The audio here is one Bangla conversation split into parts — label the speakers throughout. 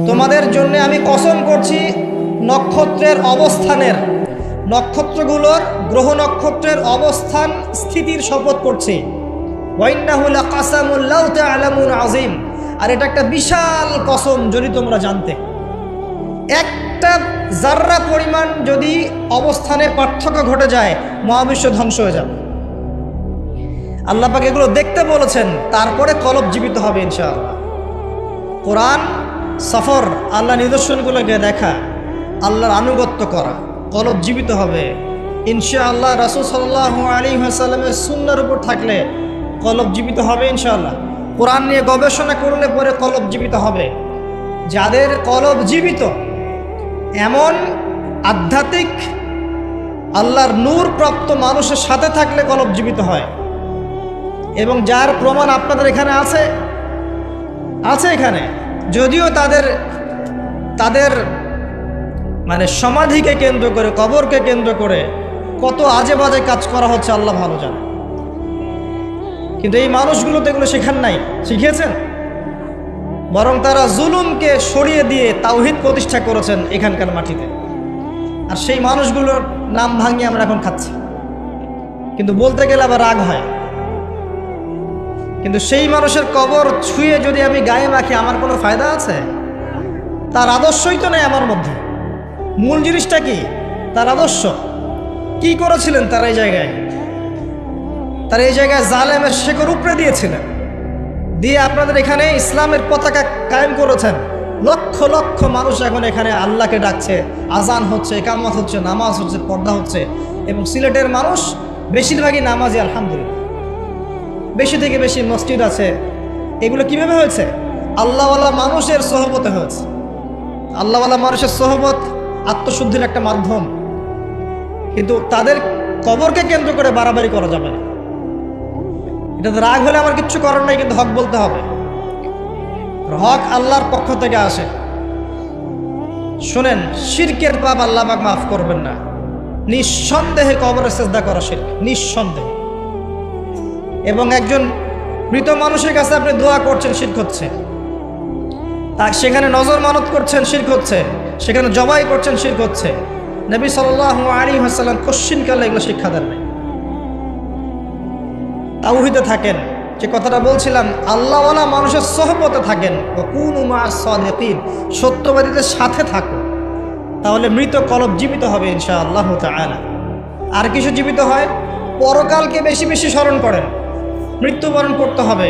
Speaker 1: তোমাদের জন্য আমি কসম করছি নক্ষত্রের অবস্থানের, নক্ষত্রগুলোর গ্রহ নক্ষত্রের অবস্থান স্থিতির শপথ করছি। ওয়াইন্নাহু লাকাসামুল লাউ তা'লামুন আযীম, আর এটা একটা বিশাল কসম যদি তোমরা জানতে। একটা জাররা পরিমাণ যদি অবস্থানের পার্থক্য ঘটে যায় মহাবিশ্ব ধ্বংস হয়ে যাবে। আল্লাহ পাক এগুলো দেখতে বলেছেন, তারপরে কলব জীবিত হবে ইনশাআল্লাহ। কোরআন সফর, আল্লাহ নিদর্শনগুলোকে দেখা, আল্লাহর আনুগত্য করা, কলব জীবিত হবে ইনশাআল্লাহ। রাসূল সাল্লাল্লাহু আলাইহি ওয়াসাল্লামের সুন্নাহর উপর থাকলে কলব জীবিত হবে ইনশাআল্লাহ। কোরআন নিয়ে গবেষণা করলে পরে কলব জীবিত হবে। যাদের কলব জীবিত, এমন আধ্যাত্মিক আল্লাহর নূর প্রাপ্ত মানুষের সাথে থাকলে কলব জীবিত হয়, এবং যার প্রমাণ আপনাদের এখানে আছে এখানে। যদিও তাদের মানে সমাধিকে কেন্দ্র করে, কবরকে কেন্দ্র করে কত আজে বাজে কাজ করা হচ্ছে আল্লাহ ভালো জানে, কিন্তু এই মানুষগুলো তো এগুলো শেখান নাই, শিখিয়েছেন। বরং তারা জুলুমকে সরিয়ে দিয়ে তাওহীদ প্রতিষ্ঠা করেছেন এখানকার মাটিতে। আর সেই মানুষগুলোর নাম ভাঙিয়ে আমরা এখন খাচ্ছি, কিন্তু বলতে গেলে আবার রাগ হয়। কিন্তু সেই মানুষের কবর ছুঁয়ে যদি আমি গায়ে মাখি, আমার কোনো ফায়দা আছে? তার আদর্শই তো নেই আমার মধ্যে। মূল জিনিসটা কি? তার আদর্শ কি করেছিলেন তারা এই জায়গায়? তারা এই জায়গায় জালেমের শেকড় উপড়ে দিয়েছিলেন, দিয়ে আপনাদের এখানে ইসলামের পতাকা কায়েম করেছেন। লক্ষ লক্ষ মানুষ এখন এখানে আল্লাহকে ডাকছে, আজান হচ্ছে, ইকামত হচ্ছে, নামাজ হচ্ছে, পর্দা হচ্ছে। এবং সিলেটের মানুষ বেশিরভাগই নামাজি আলহামদুলিল্লাহ, বেশি থেকে বেশি মসজিদ আছে। এগুলো কিভাবে হয়েছে? আল্লাহওয়ালা মানুষের সোহবতে হয়েছে। আল্লাহওয়ালা মানুষের সোহবত আত্মশুদ্ধির একটা মাধ্যম, কিন্তু তাদের কবরকে কেন্দ্র করে বাড়াবাড়ি করা যাবে না। এটাতে রাগ হলে আমার কিচ্ছু করার নাই, কিন্তু হক বলতে হবে। হক আল্লাহর পক্ষ থেকে আসে। শুনেন, শিরকের পাপ আল্লাহ পাক মাফ করবেন না। নিঃসন্দেহে কবরে সিজদা করা শিরক, নিঃসন্দেহে। এবং একজন মৃত মানুষের কাছে আপনি দোয়া করছেন, শিরক হচ্ছে। তা সেখানে নজর মানত করছেন, শিরক হচ্ছে। সেখানে জবাই করছেন, শিরক হচ্ছে। নবী সাল্লাল্লাহু আলাইহি ওয়াসাল্লাম কোশ্চিনকালে এগুলো শিক্ষা দেন নাই। তাওহীদে থাকেন, যে কথাটা বলছিলাম, আল্লাহওয়ালা মানুষের সোহবতে থাকেন। ওয়াকুনু মা'আস সাদিকিন, সত্যবাদীদের সাথে থাকো, তাহলে মৃত কলব জীবিত হবে ইনশাআল্লাহু তাআলা। আর কিছু জীবিত হয়, পরকালকে বেশি বেশি স্মরণ করেন। মৃত্যুবরণ করতে হবে।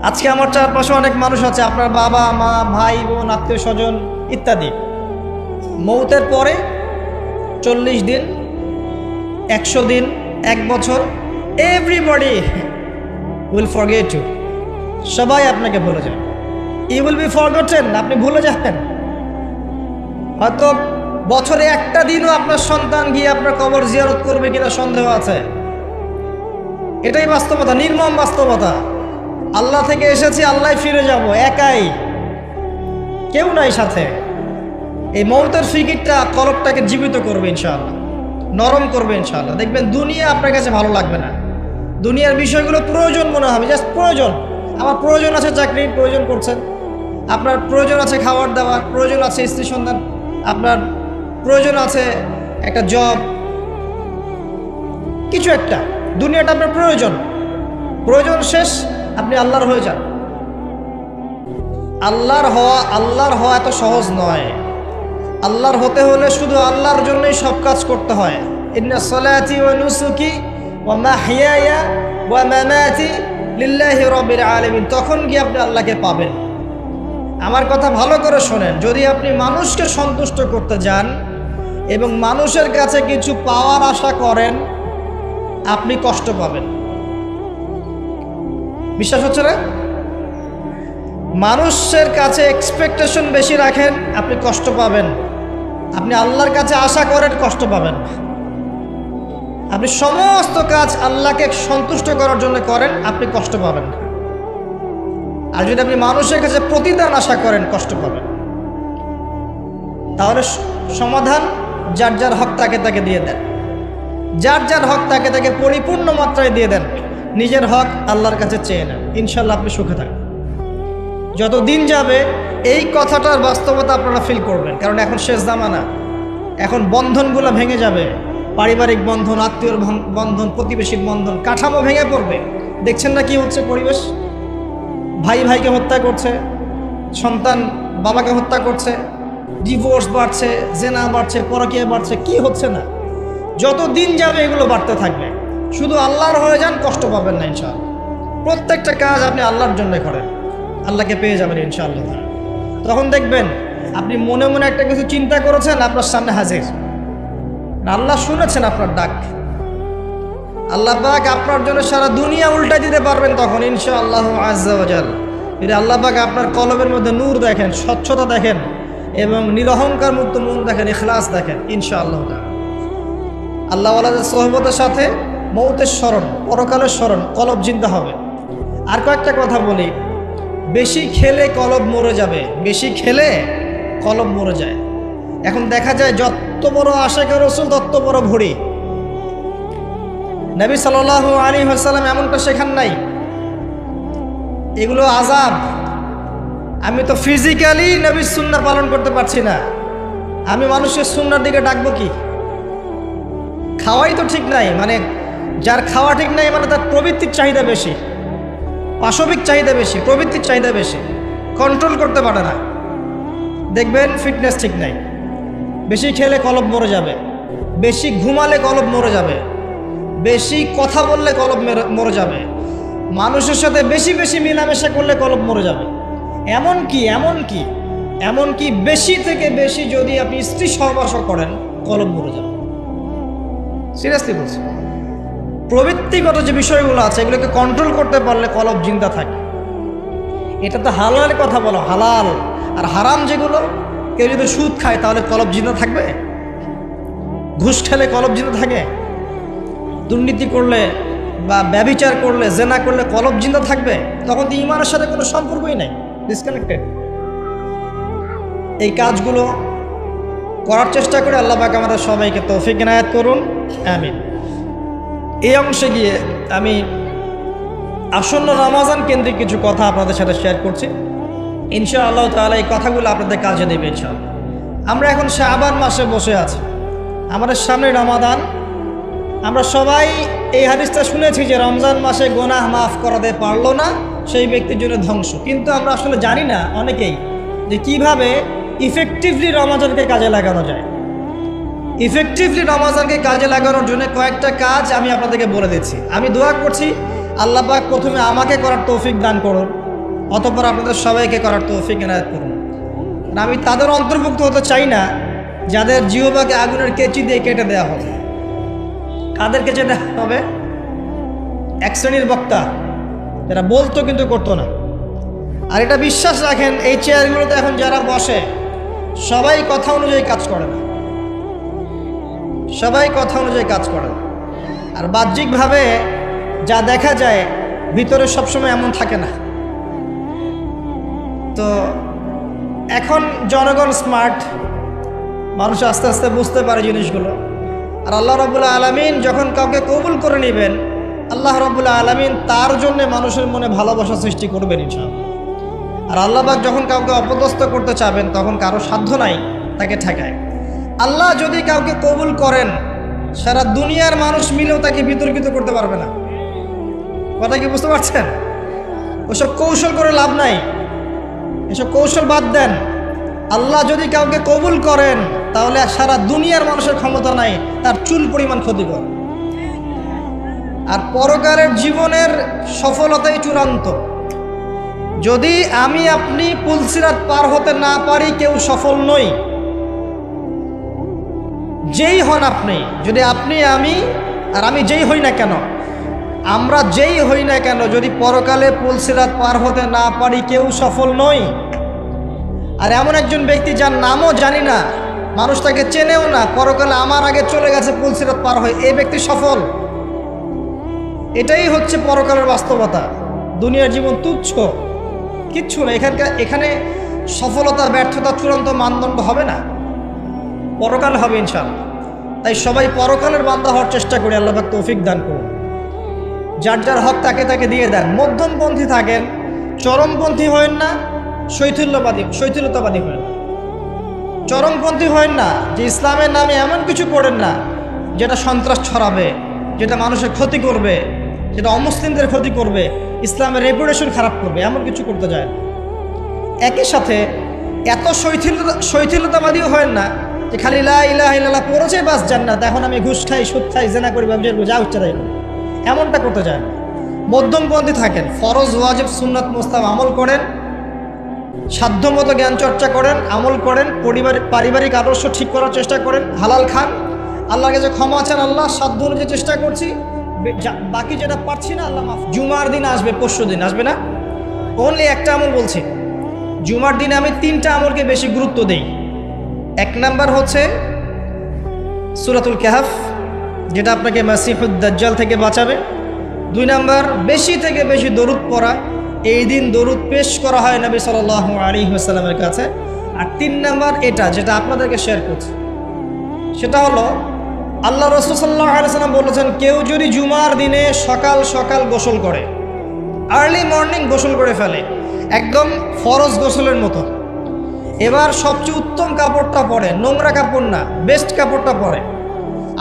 Speaker 1: আজকে আমার চারপাশে অনেক মানুষ আছে, আপনার বাবা মা, ভাই বোন, আত্মীয় স্বজন ইত্যাদি, মৌতের পরে 40 দিন, 100 দিন, 1 বছর, এভরিবডি উইল ফরগেট ইউ। সবাই আপনাকে ভুলে যাবে। ইউ উইল বি ফরগটেন, আপনি ভুলে যাবেন। হয়তো বছরে একটা দিনও আপনার সন্তান গিয়ে আপনার কবর জিয়ারত করবে কিনা সন্দেহ আছে। এটাই বাস্তবতা, নির্মম বাস্তবতা। আল্লাহ থেকে এসেছি, আল্লাহ ফিরে যাব, একাই, কেউ নাই সাথে। এই মৌতের ফিকিরটা কলবটাকে জীবিত করবে ইনশাআল্লাহ, নরম করবে ইনশাআল্লাহ। দেখবেন দুনিয়া আপনার কাছে ভালো লাগবে না। দুনিয়ার বিষয়গুলো প্রয়োজন মনে হবে, জাস্ট প্রয়োজন। আমার প্রয়োজন আছে চাকরির, প্রয়োজন করছেন। আপনার প্রয়োজন আছে খাবার দাবার, প্রয়োজন আছে স্ত্রী সন্তান, আপনার প্রয়োজন আছে একটা জব, কিছু একটা। দুনিয়াটা আপনার প্রয়োজন, প্রয়োজন শেষ, আপনি আল্লাহর হয়ে যান। আল্লাহর হওয়া এত সহজ নয়। আল্লাহর হতে হলে শুধু আল্লাহর জন্যই সব কাজ করতে হয়। ইন্না সলাতি ওয়া নুসুকি ওয়া মাহইয়ায়া ওয়া মামাতি লিল্লাহি রাব্বিল আলামিন, তখন গিয়ে আপনি আল্লাহকে পাবেন। আমার কথা ভালো করে শোনেন, যদি আপনি মানুষকে সন্তুষ্ট করতে যান এবং মানুষের কাছে কিছু পাওয়ার আশা করেন, আপনি কষ্ট পাবেন। বিশ্বাস হচ্ছে না? মানুষের কাছে এক্সপেকটেশন বেশি রাখেন, আপনি কষ্ট পাবেন। আপনি আল্লাহর কাছে আশা করেন, কষ্ট পাবেন। আপনি সমস্ত কাজ আল্লাহকে সন্তুষ্ট করার জন্য করেন, আপনি কষ্ট পাবেন। আর যদি আপনি মানুষের কাছে প্রতিদান আশা করেন, কষ্ট পাবেন। তাহলে সমাধান, যার যার হক তাকে তাকে দিয়ে দেন। যার যার হক তাকে তাকে পরিপূর্ণ মাত্রায় দিয়ে দেন। নিজের হক আল্লাহর কাছে চেয়ে নেন, ইনশাল্লাহ আপনি সুখে থাকবেন। যত দিন যাবে এই কথাটার বাস্তবতা আপনারা ফিল করবেন, কারণ এখন শেষ জামানা। এখন বন্ধনগুলো ভেঙে যাবে, পারিবারিক বন্ধন, আত্মীয়র বন্ধন, প্রতিবেশীর বন্ধন, কাঠামো ভেঙে পড়বে। দেখছেন না কি হচ্ছে পরিবেশ? ভাই ভাইকে হত্যা করছে, সন্তান বাবাকে হত্যা করছে, ডিভোর্স বাড়ছে, জেনা বাড়ছে, পরকীয়া বাড়ছে, কি হচ্ছে না? যত দিন যাবে এগুলো বাড়তে থাকবে। শুধু আল্লাহর হয়ে যান, কষ্ট পাবেন না ইনশাআল্লাহ। প্রত্যেকটা কাজ আপনি আল্লাহর জন্য করেন, আল্লাহকে পেয়ে যাবেন ইনশাআল্লাহ। তখন দেখবেন আপনি মনে মনে একটা কিছু চিন্তা করেছেন, আপনার সামনে হাজির। আল্লাহ শুনেছেন আপনার ডাক। আল্লাহ পাক আপনার জন্য সারা দুনিয়া উল্টা দিতে পারবেন তখন ইনশাআল্লাহ আজ্জা ওয়া জাল। যদি আল্লাহ পাক আপনার কলবের মধ্যে নূর দেখেন, স্বচ্ছতা দেখেন এবং নিরহংকার মুক্ত মন দেখেন, ইখলাস দেখেন ইনশাআল্লাহ। আল্লাহওয়ালাদের সোহবতের সাথে মৌতের স্মরণ, পরকালের স্মরণ, কলব জিন্দা হবে। আর কয়েকটা কথা বলি, বেশি খেলে কলব মরে যাবে, বেশি খেলে কলব মরে যায়। এখন দেখা যায় যত বড় আশিক রাসূল তত বড় ভুঁড়ি। নবী সাল্লাল্লাহু আলাইহি ওয়াসাল্লাম এমনটা শেখান নাই। এগুলো আযাব। আমি তো ফিজিক্যালি নবীর সুন্নাহ পালন করতে পারছি না, আমি মানুষের সুন্নাহর দিকে ডাকবো কি? খাওয়াই তো ঠিক নাই, মানে যার খাওয়া ঠিক নাই মানে তার প্রবৃত্তির চাহিদা বেশি, পাশবিক চাহিদা বেশি, প্রবৃত্তির চাহিদা বেশি, কন্ট্রোল করতে পারে না। দেখবেন ফিটনেস ঠিক নাই, বেশি খেলে কলব মরে যাবে, বেশি ঘুমালে কলব মরে যাবে, বেশি কথা বললে কলব মরে যাবে, মানুষের সাথে বেশি বেশি মেলামেশা করলে কলব মরে যাবে। এমনকি বেশি থেকে বেশি যদি আপনি স্ত্রী সহবাস করেন কলব মরে যাবে। সিরিয়াসলি বলছি, প্রবৃত্তিগত যে বিষয়গুলো আছে এগুলোকে কন্ট্রোল করতে পারলে কলব জিন্দা থাকে। এটা তো হালালের কথা বলো, হালাল। আর হারাম যেগুলো, কেউ যদি সুদ খায় তাহলে কলব জিন্দা থাকবে? ঘুষ খেলে কলব জিন্দা থাকে? দুর্নীতি করলে বা ব্যভিচার করলে, জেনা করলে কলব জিন্দা থাকবে? তখন তো ঈমানের সাথে কোনো সম্পর্কই নাই, ডিসকানেক্টেড। এই কাজগুলো করার চেষ্টা করে আল্লাহ পাক আমাদের সবাইকে তৌফিক ইনায়াত করুন, আমিন। এই অংশে গিয়ে আমি আসন্ন রমাজান কেন্দ্রিক কিছু কথা আপনাদের সাথে শেয়ার করছি। ইনশাআল্লাহ তাআলা এই কথাগুলো আপনাদের কাজে দেবে ইনশাআল্লাহ। আমরা এখন শাবান মাসে বসে আছি, আমাদের সামনে রমাদান। আমরা সবাই এই হাদিসটা শুনেছি যে রমজান মাসে গুনাহ মাফ করাতে পারলো না সেই ব্যক্তির জন্য ধ্বংস। কিন্তু আমরা আসলে জানি না অনেকেই যে কিভাবে ইফেক্টিভলি রমাজানকে কাজে লাগানো যায়। ইফেক্টিভলি রমাজানকে কাজে লাগানোর জন্য কয়েকটা কাজ আমি আপনাদেরকে বলে দিচ্ছি। আমি দোয়া করছি আল্লাহ পাক প্রথমে আমাকে করার তৌফিক দান করুন, অতঃপর আপনাদের সবাইকে করার তৌফিক ইনায়াত করুন। আমি তাদের অন্তর্ভুক্ত হতে চাই না যাদের জিহ্বাকে আগুনের কেচি দিয়ে কেটে দেওয়া হবে। কাদের কেচে দেওয়া হবে? এক শ্রেণীর বক্তা যারা বলতো কিন্তু করতো না। আর এটা বিশ্বাস রাখেন, এই চেয়ারগুলোতে এখন যারা বসে সবাই কথা অনুযায়ী কাজ করে না, সবাই কথা অনুযায়ী কাজ করে না। আর বাহ্যিকভাবে যা দেখা যায় ভিতরে সবসময় এমন থাকে না। তো এখন জনগণ স্মার্ট, মানুষ আস্তে আস্তে বুঝতে পারে জিনিসগুলো। আর আল্লাহ রাব্বুল আলামিন যখন কাউকে কবুল করে নেবেন, আল্লাহ রাব্বুল আলামিন তার জন্য মানুষের মনে ভালোবাসা সৃষ্টি করবেন ইনশাআল্লাহ। আর আল্লাহ পাক যখন কাউকে অপদস্থ করতে চাবেন তখন কারো সাধ্য নাই তাকে ঠেকায়। আল্লাহ যদি কাউকে কবুল করেন, সারা দুনিয়ার মানুষ মিলেও তাকে বিতর্কিত করতে পারবে না। কথা কি বুঝতে পারছেন? ওসব কৌশল করে লাভ নাই, এসব কৌশল বাদ দেন। আল্লাহ যদি কাউকে কবুল করেন তাহলে সারা দুনিয়ার মানুষের ক্ষমতা নাই তার চুল পরিমাণ ক্ষতি করে। আর পরকালের জীবনের সফলতাই চূড়ান্ত। যদি আমি আপনি পুলসিরাত পার হতে না পারি, কেউ সফল নই। যেই হন আপনি, যদি আপনি আমি আর আমি যেই হই না কেন, আমরা যেই হই না কেন, যদি পরকালে পুলসিরাত পার হতে না পারি, কেউ সফল নই। আর এমন একজন ব্যক্তি যার নামও জানি না, মানুষ তাকে চেনেও না, পরকালে আমার আগে চলে গেছে পুলসিরাত পার হয়ে, এই ব্যক্তি সফল। এটাই হচ্ছে পরকালের বাস্তবতা। দুনিয়ার জীবন তুচ্ছ, কিচ্ছু না। এখানে সফলতা ব্যর্থতা চূড়ান্ত মানদণ্ড হবে না, পরকাল হবে ইনশাআল্লাহ। তাই সবাই পরকালের বান্দা হওয়ার চেষ্টা করি, আল্লাহ পাক তৌফিক দান করুন। যার যার হক তাকে তাকে দিয়ে দেন। মধ্যমপন্থী থাকেন, চরমপন্থী হয়েন না, শৈথিল্যতাবাদী হয় না, চরমপন্থী হয় না, যে ইসলামের নামে এমন কিছু করেন না যেটা সন্ত্রাস ছড়াবে, যেটা মানুষের ক্ষতি করবে, যেটা অমুসলিমদের ক্ষতি করবে, ইসলামের রেপুটেশন খারাপ করবে, এমন কিছু করতে যায় না। একই সাথে এত শৈথিল্যতাবাদীও হয় না যে খালি লা ইলাহা ইল্লাল্লাহ পড়েছে বাস জান্নাত, এখন আমি ঘুষ খাই, সুদ খাই, জেনা করি, ব্যবসা করি, যা ইচ্ছা তাই করি, এমনটা করতে যায় না। মধ্যমপন্থী থাকেন, ফরজ ওয়াজিব সুন্নাত মুস্তাহাব আমল করেন, সাধ্যমতো জ্ঞান চর্চা করেন, আমল করেন, পারিবারিক আদর্শ ঠিক করার চেষ্টা করেন, হালাল খান, আল্লাহকে যে ক্ষমা চান, আল্লাহ সাধ্য অনুযায়ী চেষ্টা করছি, বাকি যেটা পারছি না আল্লাহ মাফ। জুমার দিন আসবে, পরশু দিন আসবে না, অনলি একটা আমল বলছি। জুমার দিনে আমি 3টা আমলকে বেশি গুরুত্ব দেই। 1 নাম্বার হচ্ছে সূরাতুল কাহফ, যেটা আপনাকে মাসিহুদ দাজ্জাল থেকে বাঁচাবে। 2 নাম্বার বেশি থেকে বেশি দরুদ পড়া, এই দিন দরুদ পেশ করা হয় নবী সাল্লাল্লাহু আলাইহি ওয়াসাল্লামের কাছে। আর 3 নাম্বার এটা যেটা আপনাদেরকে শেয়ার করছি, সেটা হলো আল্লাহ রাসূল সাল্লাল্লাহু আলাইহি ওয়াসাল্লাম বলেছেন, কেউ যদি জুমার দিনে সকাল সকাল গোসল করে, আর্লি মর্নিং গোসল করে ফেলে, একদম ফরজ গোসলের মতো, এবার সবচেয়ে উত্তম কাপড়টা পরে, নোংরা কাপড় না, বেস্ট কাপড়টা পরে,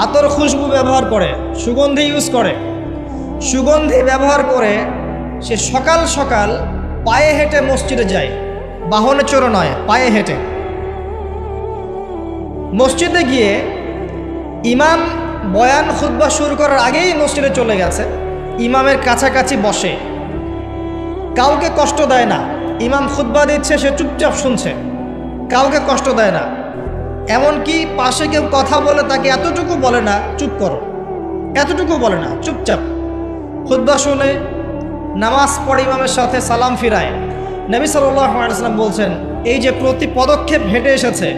Speaker 1: আতর খুশবু ব্যবহার করে, সুগন্ধি ইউজ করে, সুগন্ধি ব্যবহার করে সে সকাল সকাল পায়ে হেঁটে মসজিদে যায়, বাহনে চড়ে নয়, পায়ে হেঁটে মসজিদে গিয়ে ইমাম বয়ান খুতবা শুরু করার আগেই মসজিদে চলে গেছে, ইমামের কাছাকাছি বসে, কাউকে কষ্ট দেয় না, ইমাম খুতবা দিচ্ছে সে চুপচাপ শুনছে, কাউকে কষ্ট দেয় না, এমনকি পাশে কেউ কথা বলে তাকে এতটুকু বলে না চুপ করো, এতটুকু বলে না, চুপচাপ খুতবা শুনে নামাজ পড়ে ইমামের সাথে সালাম ফিরায়। নবী সাল্লাল্লাহু আলাইহি ওয়াসাল্লাম বলছেন, এই যে প্রতি পদক্ষেপ হেঁটে এসেছে,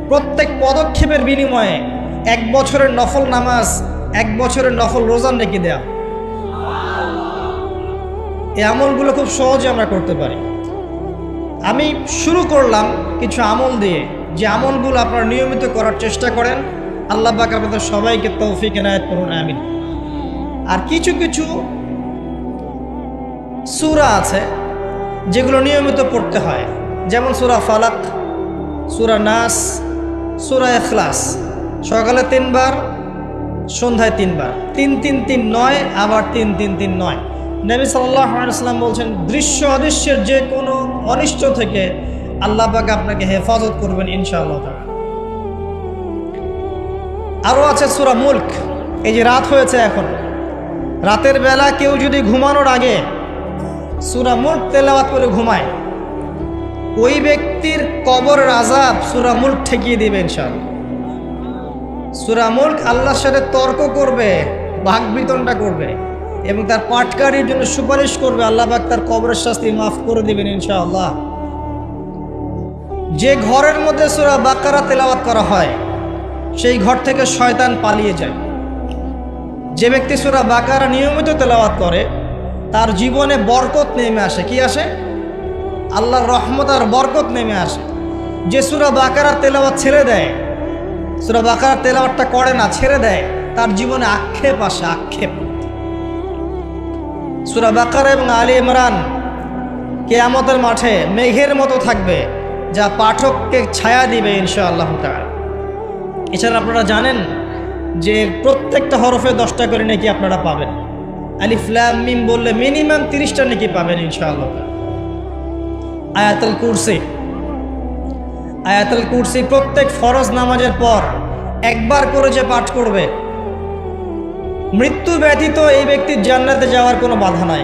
Speaker 1: প্রত্যেক পদক্ষেপের বিনিময়ে 1 বছরের নফল নামাজ, 1 বছরের নফল রোজা নেকি দেয়া। এই আমলগুলো খুব সহজে আমরা করতে পারি। আমি শুরু করলাম কিছু আমল দিয়ে, যে আমলগুলো আপনারা নিয়মিত করার চেষ্টা করেন, আল্লাহ পাক আপনাদের সবাইকে তৌফিক এনায়েত করুন, আমিন। আর কিছু কিছু সূরা আছে যেগুলো নিয়মিত পড়তে হয়, যেমন সূরা ফালাক, সূরা নাস, সূরা ইখলাস, সকালে 3 বার, সন্ধ্যায় 3 বার, 3-3-3 9, আবার 3-3-3 9। নবী সাল্লাল্লাহু আলাইহি ওয়াসাল্লাম বলছেন, দৃশ্য অদৃশ্যের যে কোনো অনিষ্ট থেকে আল্লাহ পাক আপনাকে হেফাজত করবেন ইনশাআল্লাহ। আরও আছে সূরা মুলক, এই যে রাত হয়েছে এখন, রাতের বেলা কেউ যদি ঘুমানোর আগে সূরা মুলক তেলাওয়াত করে ঘুমায়, ওই ব্যক্তির কবরের আযাব সূরা মুলক ঠেকিয়ে দিবে ইনশাআল্লাহ। সূরা মুলক আল্লাহর সাথে তর্ক করবে, বাকবিতণ্ডা করবে এবং তার পাঠকারীর জন্য সুপারিশ করবে, আল্লাহ পাক তার কবরের শাস্তি মাফ করে দিবেন ইনশাআল্লাহ। যে ঘরের মধ্যে সূরা বাকারা তেলাওয়াত করা হয়, সেই ঘর থেকে শয়তান পালিয়ে যায়। যে ব্যক্তি সূরা বাকারা নিয়মিত তেলাওয়াত করে, তার জীবনে বরকত নেমে আসে। কি আসে? আল্লাহর রহমত আর বরকত নেমে আসে। যে সূরা বাকারা তেলাওয়াত ছেড়ে দেয়, সূরা বাকারা তেলাওয়াতটা করে না, ছেড়ে দেয়, তার জীবনে আক্ষেপ আসে, আক্ষেপ। সূরা বাকারা এবং আলী ইমরান কিয়ামতের মাঠে মেঘের মতো থাকবে, যা পাঠককে ছায়া দিবে ইনশাআল্লাহ তাআলা। এছাড়া আপনারা জানেন যে প্রত্যেকটা হরফে 10টা করে নেকি আপনারা পাবেন। আলিফ লাম মিম বললে মিনিমাম 30টা নেকি পাবেন ইনশাআল্লাহ। আয়াতুল কুরসি, আয়াতুল কুরসি প্রত্যেক ফরজ নামাজের পর একবার করে যে পাঠ করবে, মৃত্যু ব্যতীত এই ব্যক্তির জান্নাতে যাওয়ার কোনো বাধা নাই।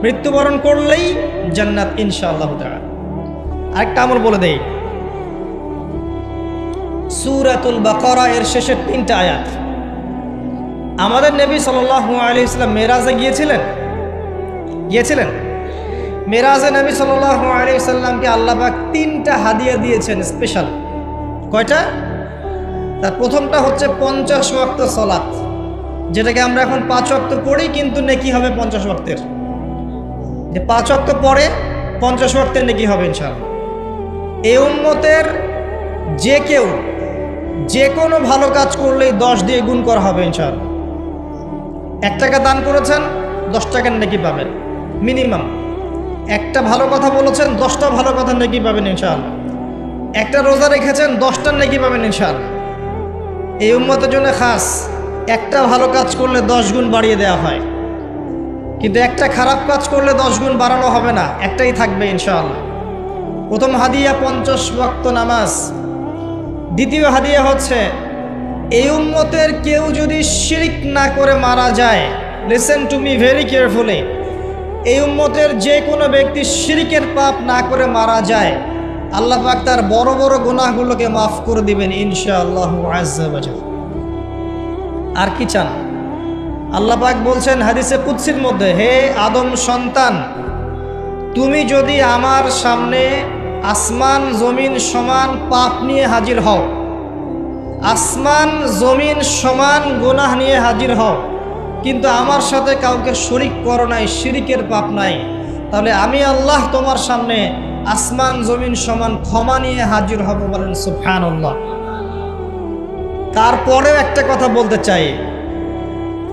Speaker 1: মৃত্যুবরণ করলেই জান্নাত ইনশাআল্লাহ তাআলা। আরেকটা আমল বলে দেই, সূরাতুল বাকারা এর শেষের 3টা আয়াত। আমাদের নবী সাল্লাল্লাহু আলাইহি ওয়াসাল্লাম মেরাজে গিয়েছিলেন। মেরাজে নবী সাল্লাল্লাহু আলাইহি ওয়াসাল্লামকে আল্লাহ পাক 3টা হাদিয়া দিয়েছেন স্পেশাল। কয়টা? তার প্রথমটা হচ্ছে 50 ওয়াক্ত সালাত, যেটাকে আমরা এখন 5 ওয়াক্ত পড়ি, কিন্তু নেকি হবে 50 ওয়াক্তের। যে 5 ওয়াক্ত পরে 50 ওয়াক্তের নেকি হবে ইনশাআল্লাহ। এই উম্মতের যে কেউ যে কোনো ভালো কাজ করলেই 10 দিয়ে গুণ করা হবে ইনশাআল্লাহ। 1 টাকা দান করেছেন, 10 টাকার নেকি পাবেন মিনিমাম। একটা ভালো কথা বলেছেন 10টা ভালো কথা নেকি পাবেন ইনশাআল্লাহ। একটা রোজা রেখেছেন 10টা নেকি পাবেন ইনশাআল্লাহ। এই উম্মতের জন্য খাস, একটা ভালো কাজ করলে 10 গুণ বাড়িয়ে দেওয়া হয়, কিন্তু একটা খারাপ কাজ করলে 10 গুণ বাড়ানো হবে না, একটাই থাকবে ইনশাআল্লাহ। প্রথম হাদিয়া 50 ওয়াক্ত নামাজ। দ্বিতীয় হাদিয়া হচ্ছে এই উম্মতের কেউ যদি শিরক না করে মারা যায়, listen to me very carefully, এই উম্মতের যে কোনো ব্যক্তি শিরকের পাপ না করে মারা যায়, আল্লাহ পাক তার বড় বড় গুনাহগুলোকে মাফ করে দিবেন ইনশাআল্লাহ আযজা ওয়া জাল। আর কি চান? আল্লাহ পাক বলছেন হাদিসে কুদসির মধ্যে, হে আদম সন্তান, তুমি যদি আমার সামনে আসমান জমিন সমান পাপ নিয়ে হাজির হও, আসমান জমিন সমান গুনাহ নিয়ে হাজির হও, কিন্তু আমার সাথে কাউকে শরিক করো নাই, শিরিকের পাপ নাই, তাহলে আমি আল্লাহ তোমার সামনে আসমান জমিন সমান ক্ষমা নিয়ে হাজির হব। বলেন সুবহানাল্লাহ। তারপরেও একটা কথা বলতে চাই,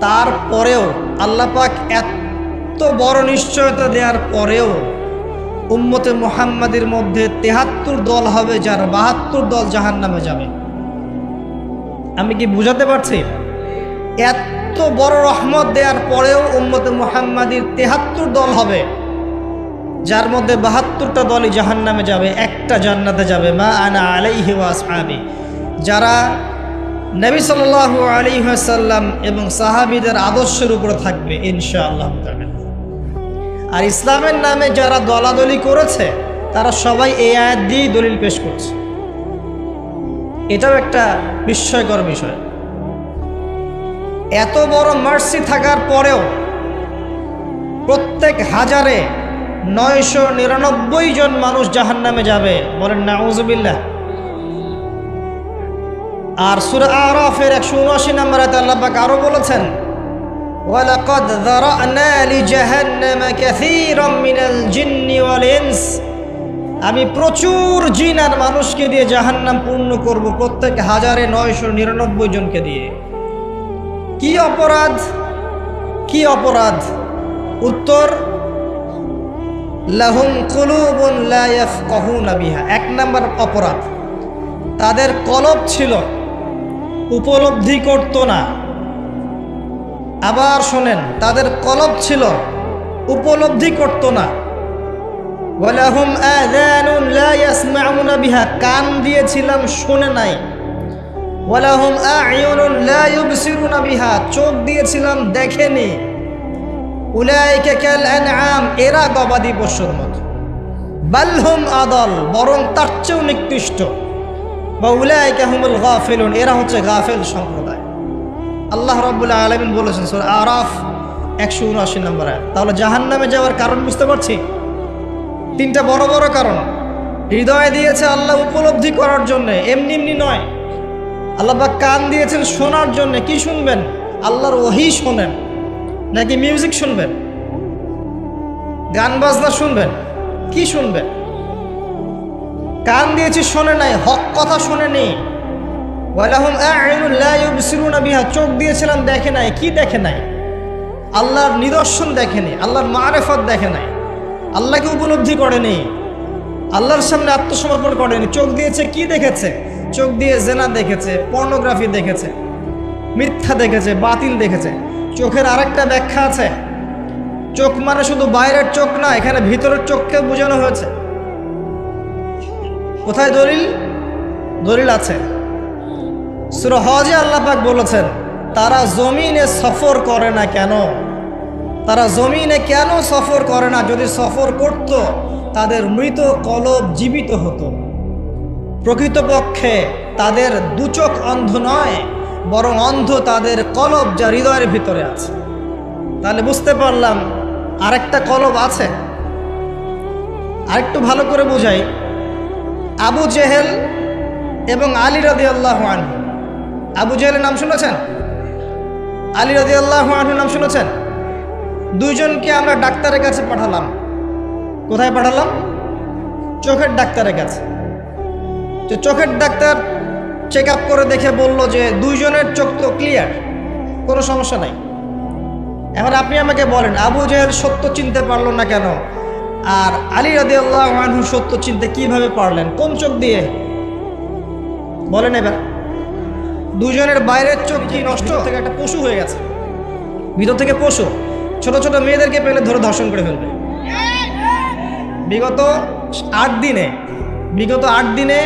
Speaker 1: তারপরেও আল্লাহ পাক এত বড় নিশ্চয়তা দেওয়ার পরেও উম্মতে মুহাম্মাদের মধ্যে 73 দল হবে, যার 72 দল জাহান্নামে যাবে। আমি কি বুঝাতে পারছি? এত বড় রহমত দেওয়ার পরেও উম্মতে মুহাম্মাদের 73 দল হবে, যার মধ্যে 72টা দলই জাহান্নামে যাবে, একটা জান্নাতে যাবে। মা আনা আলাইহি ওয়া আসহাবি, যারা নবী সাল্লাল্লাহু আলাইহি ওয়াসাল্লাম এবং সাহাবীদের আদর্শের উপরে থাকবে ইনশাআল্লাহ তাআলা। আর ইসলামের নামে যারা দলাদলি করেছে তারা সবাই এই আয়াত দিয়ে দলিল পেশ করছে। এটাও একটা বিস্ময়কর বিষয়। এত বড় মার্সি থাকার পরেও প্রত্যেক হাজারে 999 জন মানুষ জাহান্নামে যাবে। বলেন নাউযুবিল্লাহ। আর সূরা আরাফের 179 নম্বর আয়াতে আল্লাহ পাক আরো বলেছেন, ওয়ালাকাদ যারানা লিজাহান্নামা কাসীরাম মিনাল জিন্নি ওয়াল ইনস, আমি প্রচুর জিন আর মানুষকে দিয়ে জাহান্নাম পূর্ণ করব, প্রত্যেক হাজারে 999 জনকে দিয়ে। কি অপরাধ? কি অপরাধ? উত্তর, লাহুম কুলুবুন লা ইয়াফকাহুনা বিহা। 1 নম্বর অপরাধ, তাদের কলব ছিল, উপলব্ধি করতো না। আবার শোনেন, তাদের কলব ছিল, উপলব্ধি করতো না। ওয়ালাহুম আযানুন লা ইয়াসমাউনা বিহা, কান দিয়েছিলাম শোনে নাই। ওয়ালাহুম আ'য়ুনুন লা ইউবসিরুনা বিহা, চোখ দিয়েছিলাম দেখেনি। উলাইকা কাল আনআম, এরা গবাদি পশুর মতো। বালহুম আদাল, বরং তার চেয়েও নিকৃষ্ট। বা উলাইকা হুমুল গাফিলুন, এরা হচ্ছে গাফেল সম্প্রদায়। আল্লাহ রাব্বুল আলামিন বলেছেন সূরা আরাফ 179 নম্বর আয়াত। তাহলে জাহান্নামে যাওয়ার কারণ বুঝতে পারছি? 3টা বড় বড় কারণ। হৃদয় দিয়েছে আল্লাহ উপলব্ধি করার জন্য, এমনি এমনি নয়। আল্লাহ পাক কান দিয়েছেন শোনার জন্য। কি শুনবেন? আল্লাহর ওহী শোনেন নাকি মিউজিক শুনবেন? গান বাজনা শুনবেন? কি শুনবেন? কান দিয়েছি শোনে নাই, হক কথা শোনেনি। ওয়ালাহুম আ'য়ুনুন লা ইউবসিরুনা বিহা, চোখ দিয়েছিলাম দেখে নাই। কি দেখে নাই? আল্লাহর নিদর্শন দেখেনি, আল্লাহর মারিফত দেখে নাই, আল্লাহকে উপলব্ধি করেনি, আল্লাহর সামনে আত্মসমর্পণ করেনি। চোখ দিয়েছে, কি দেখেছে? চোখ দিয়ে জেনা দেখেছে, পর্নোগ্রাফি দেখেছে, মিথ্যা দেখেছে, বাতিল দেখেছে। চোখের আরেকটা ব্যাখ্যা আছে, চোখ মানে শুধু বাইরের চোখ না, এখানে ভিতরের চোখকে বোঝানো হয়েছে। কোথায় দলিল? দলিল আছে সূরা হজে আল্লাহ পাক বলেছেন, তারা জমিনে সফর করে না কেন? তারা জমিনে কেন সফর করে না? যদি সফর করত তাদের মৃত কলব জীবিত হতো। প্রকৃতপক্ষে তাদের দুচোখ অন্ধ নয়, বরং অন্ধ তাদের কলব, যা হৃদয়ের ভিতরে আছে। তাহলে বুঝতে পারলাম আরেকটা কলব আছে। আরেকটু ভালো করে বুঝাই। আবু জেহেল এবং আলী রাদিয়াল্লাহু আনহু, আবু জেহেলের নাম শুনেছেন? আলী রাদিয়াল্লাহু আনহুর নাম শুনেছেন? দুইজনকে আমরা ডাক্তারের কাছে পাঠালাম। কোথায় পাঠালাম? চোখের ডাক্তারের কাছে। যে চোখের ডাক্তার চেক আপ করে দেখে বলল যে দুইজনের চোখ তো ক্লিয়ার, কোনো সমস্যা নাই। এখন আপনি আমাকে বলেন, আবু জেহেল সত্য চিনতে পারলো না কেন? আর আলী রাদিয়াল্লাহু আনহু সত্য চিনতে কিভাবে পারলেন? কোন চোখ দিয়ে বলেন এবার? দুজনের বাইরের চোখ কি নষ্ট থেকে একটা পশু হয়ে গেছে, ভিতর থেকে পশু। ছোট ছোট মেয়েদেরকে পেলে ধরে ধর্ষণ করে ফেলবে। বিগত 8 দিনে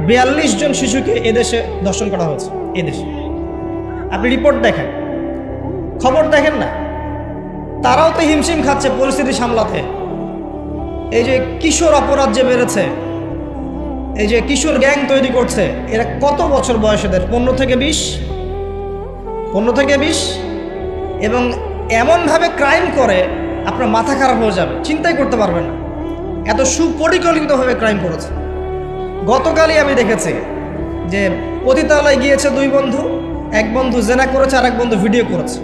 Speaker 1: 42 জন শিশুকে এদেশে ধর্ষণ করা হয়েছে। এদেশে আপনি রিপোর্ট দেখেন, খবর দেখেন না? তারাও তো হিমশিম খাচ্ছে পরিস্থিতি সামলাতে। এই যে কিশোর অপরাধ যে বেড়েছে, এই যে কিশোর গ্যাং তৈরি করছে, এরা কত বছর বয়সেদের? 15 থেকে 20 এবং এমনভাবে ক্রাইম করে আপনার মাথা খারাপ হয়ে যাবে, চিন্তাই করতে পারবেন না। এত সুপরিকল্পিতভাবে ক্রাইম করেছে। গতকালই আমি দেখেছি যে পতিতালয়ে গিয়েছে 2 বন্ধু, এক বন্ধু জেনা করেছে, আরেক বন্ধু ভিডিও করেছে।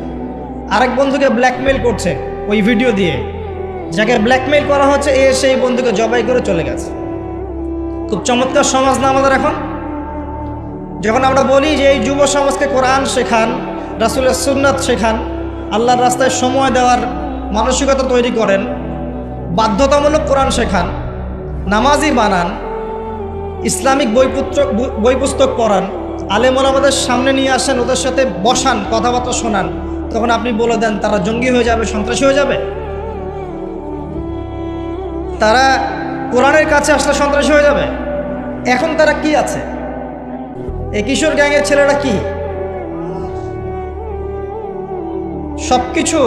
Speaker 1: আরেক বন্ধুকে ব্ল্যাকমেইল করছে ওই ভিডিও দিয়ে। যাকে ব্ল্যাকমেইল করা হচ্ছে এ সেই বন্ধুকে জবাই করে চলে গেছে। খুব চমৎকার সমাজ না আমাদের এখন? যখন আমরা বলি যে এই যুব সমাজকে কোরআন শেখান, রাসূলের সুন্নাত শেখান, আল্লাহর রাস্তায় সময় দেওয়ার মানসিকতা তৈরি করেন, বাধ্যতামূলক কোরআন শেখান, নামাজি বানান, ইসলামিক বই পুস্তক পড়ান, আলেম ওলামাদের সামনে নিয়ে আসেন, ওদের সাথে বসান, কথাবার্তা শোনান, তখন আপনি বলে দেন তারা জঙ্গি হয়ে যাবে, সন্ত্রাসী হয়ে যাবে? তারা কোরআনের কাছে আসলে সন্ত্রাসী হয়ে যাবে? এখন তারা কি আছে? এই কিশোর গ্যাংয়ের ছেলেরা কি? সব কিছু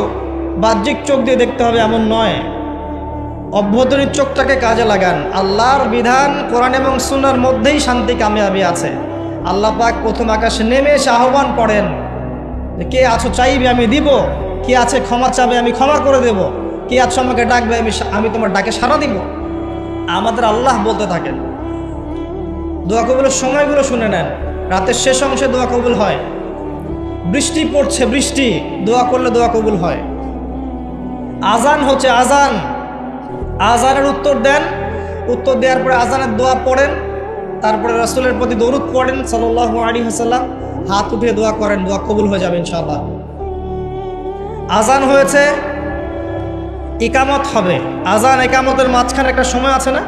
Speaker 1: বাহ্যিক চোখ দিয়ে দেখতে হবে এমন নয়, অভ্যন্তরীণ চোখটাকে কাজে লাগান। আল্লাহর বিধান কোরআন এবং সুন্নাহর মধ্যেই শান্তি কামিয়াবি আছে। আল্লাহ পাক প্রথম আকাশে নেমে এসে আহ্বান করেন যে কে আছো চাইবে আমি দিব, কে আছে ক্ষমা চাবে আমি ক্ষমা করে দেব, কে আছো আমাকে ডাকবে আমি তোমার ডাকে সাড়া দিব। আমাদের আল্লাহ বলতে থাকেন। দোয়া কবুলের সময়গুলো শুনে নেন। রাতের শেষ অংশে দোয়া কবুল হয়। বৃষ্টি পড়ছে, বৃষ্টি, দোয়া করলে দোয়া কবুল হয়। আজান হচ্ছে, আজানের উত্তর দেন, উত্তর দেওয়ার পরে আজানের দোয়া পড়েন, তারপরে রাসূলের প্রতি দরুদ পড়েন সাল্লাল্লাহু আলাইহি ওয়াসাল্লাম, হাত উঠিয়ে দোয়া করেন, দোয়া কবুল হয়ে যাবে ইনশাআল্লাহ। আজান হয়েছে, ইকামত হবে। আজান ইকামতের মাঝখানে একটা সময় আছে না?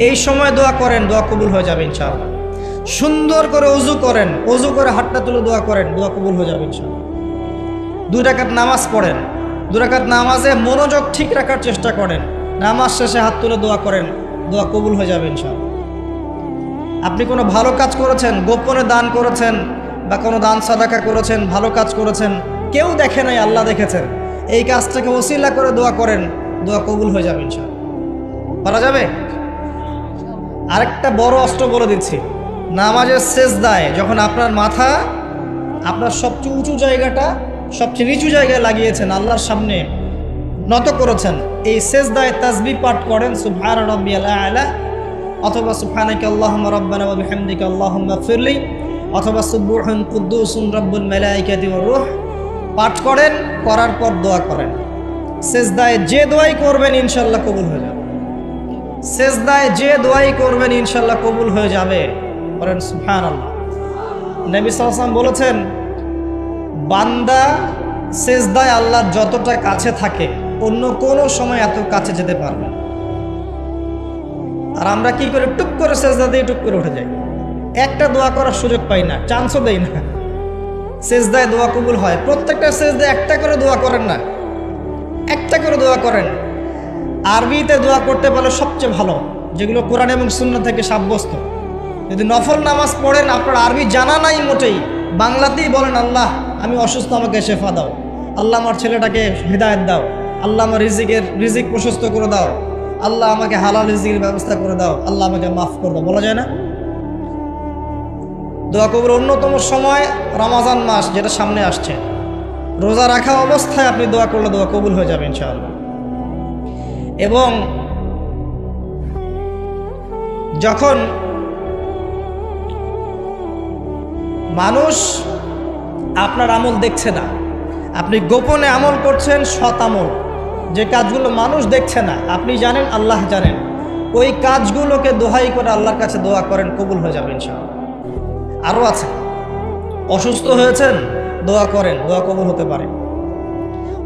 Speaker 1: এই সময় দোয়া করেন, দোয়া কবুল হয়ে যাবে ইনশাআল্লাহ। সুন্দর করে ওযু করেন, ওযু করে হাতটা তুলে দোয়া করেন, দোয়া কবুল হয়ে যাবে ইনশাআল্লাহ। 2 রাকাত নামাজ পড়েন, 2 রাকাত নামাজে মনোযোগ ঠিক রাখার চেষ্টা করেন, নামাজ শেষে হাত তুলে দোয়া করেন, দোয়া কবুল হয়ে যাবে ইনশাআল্লাহ। আপনি কোনো ভালো কাজ করেছেন, গোপনে দান করেছেন বা কোনো দান সাদাকা করেছেন, ভালো কাজ করেছেন, কেউ দেখে নাই, আল্লাহ দেখেছেন, এই কাজটাকে ওসিলা করে দোয়া করেন, দোয়া কবুল হয়ে যাবে ইনশাআল্লাহ। পারা যাবে? আরেকটা বড় অস্ত্র বলে দিচ্ছি, নামাজের সেজদায় যখন আপনার মাথা আপনার সবচেয়ে উঁচু জায়গাটা সবচেয়ে নিচু জায়গায় লাগিয়েছেন, আল্লাহর সামনে নত করেছেন, এই সেজদায় তাসবিহ পাঠ করেন সুবহান রাব্বিয়াল আ'লা, অথবা সুবহানাকা আল্লাহুম্মা রাব্বানা ওয়া বিহামদিকা আল্লাহুম্মা ইগফিরলি, অথবা সুবহান কুদ্দুসুন রাব্বুল মালাইকাতি ওয়ার রূহ পাঠ করেন। করার পর দোয়া করেন। সেজদায় যে দোয়াই করবেন ইনশাআল্লাহ কবুল হয়ে যাবে। সেজদায় যে দোয়াই করবেন ইনশাআল্লাহ কবুল হয়ে যাবে। বলেন সুবহানাল্লাহ। নবী সাল্লাল্লাহু আলাইহি ওয়াসাল্লাম বলেছেন, বান্দা সেজদায় আল্লাহর যতটা কাছে থাকে অন্য কোনো সময় এত কাছে যেতে পারবে না। আর আমরা কি করে টুক করে সেজদা দিয়ে টুক করে উঠে যাই, একটা দোয়া করার সুযোগ পাই না, চান্সও দেই না। সেজদায় দোয়া কবুল হয়। প্রত্যেকটা সেজদায় একটা করে দোয়া করেন না, একটা করে দোয়া করেন। আরবিতে দোয়া করতে পারলে সবচেয়ে ভালো, যেগুলো কোরআন এবং সুন্নাহ থেকে সাব্যস্ত। যদি নফল নামাজ পড়েন, আপনার আরবি জানা নাই মোটেই, বাংলাতেই বলেন আল্লাহ আমি অসুস্থ, আমাকে শেফা দাও, আল্লাহ আমার ছেলেটাকে হিদায়াত দাও, আল্লাহ আমার রিজিক প্রশস্ত করে দাও, আল্লাহ আমাকে হালাল রিজিকের ব্যবস্থা করে দাও, আল্লাহ আমাকে মাফ করে দাও, বলা যায় না? দোয়া কবুল অন্যতম সময় রমজান মাস যেটা সামনে আসছে, রোজা রাখা অবস্থায় আপনি দোয়া করলে দোয়া কবুল হয়ে যাবে ইনশাআল্লাহ। এবং যখন মানুষ আপনার আমল দেখছে না, আপনি গোপনে আমল করছেন, সৎ আমল, যে কাজগুলো মানুষ দেখছে না, আপনি জানেন, আল্লাহ জানেন, ওই কাজগুলোকে দোহাই করে আল্লাহর কাছে দোয়া করেন, কবুল হয়ে যাবে ইনশাআল্লাহ। আরও আছে, অসুস্থ হয়েছেন, দোয়া করেন, দোয়া কবুল হতে পারে।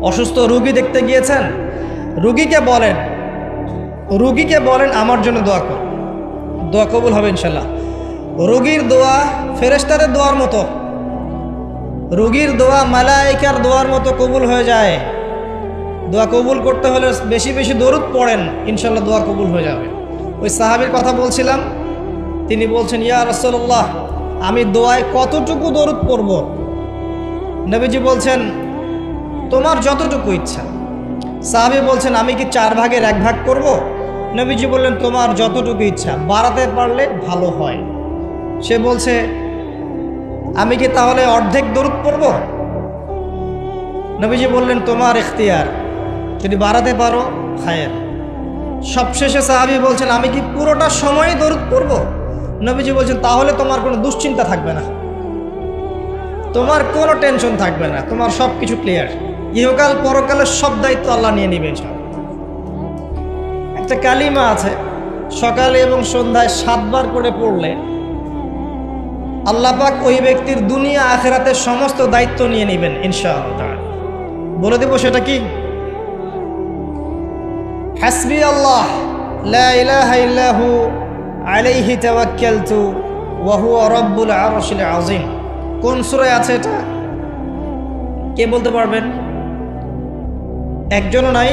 Speaker 1: অসুস্থ রুগী দেখতে গিয়েছেন, রুগীকে বলেন রোগীকে বলেন আমার জন্য দোয়া কর, দোয়া কবুল হবে ইনশাল্লাহ। রোগীর দোয়া ফেরেশতাদের দোয়ার মতো, রোগীর দোয়া মালায়েকার দোয়ার মতো কবুল হয়ে যায়। দোয়া কবুল করতে হলে বেশি বেশি দরুদ পড়েন, ইনশাল্লাহ দোয়া কবুল হয়ে যাবে। ওই সাহাবীর কথা বলছিলাম, তিনি বলছেন ইয়া রাসূলুল্লাহ আমি দোয়ায় কতটুকু দরুদ পড়ব? নবীজি বলছেন তোমার যতটুকু ইচ্ছা। সাহাবী বলছেন আমি কি 4 ভাগের 1 ভাগ করব? নবীজি বললেন তোমার যতটুকু ইচ্ছা, বাড়াতে পারলে ভালো হয়। সে বলছে আমি কি তাহলে অর্ধেক দরুদ পড়ব? নবীজি বললেন তোমার ইখতিয়ার, যদি বাড়াতে পারো খায়ের। সবশেষে সাহাবী বলছেন আমি কি পুরোটা সময় দরুদ পড়ব? নবীজি বলছেন তাহলে তোমার কোনো দুশ্চিন্তা থাকবে না, তোমার কোনো টেনশন থাকবে না, তোমার সব কিছু ক্লিয়ার। ইহকাল পরকালের সব দায়িত্ব আল্লাহ নিয়ে নেবেন। একটা কালিমা আছে, সকালে এবং সন্ধ্যায় 7 বার করে পড়লে আল্লাহ পাক ওই ব্যক্তির দুনিয়া আখিরাতের সমস্ত দায়িত্ব নিয়ে নেবেন ইনশাআল্লাহ তাআলা। বলে দেব সেটা কি? হাসবি আল্লাহ লা ইলাহা ইল্লাহু আলাইহি তাওয়াক্কালতু ওয়া হুয়া রাব্বুল আরশিল আযীম। কোন সূরায় আছে এটা? কে বলতে পারবেন? একজনও নাই?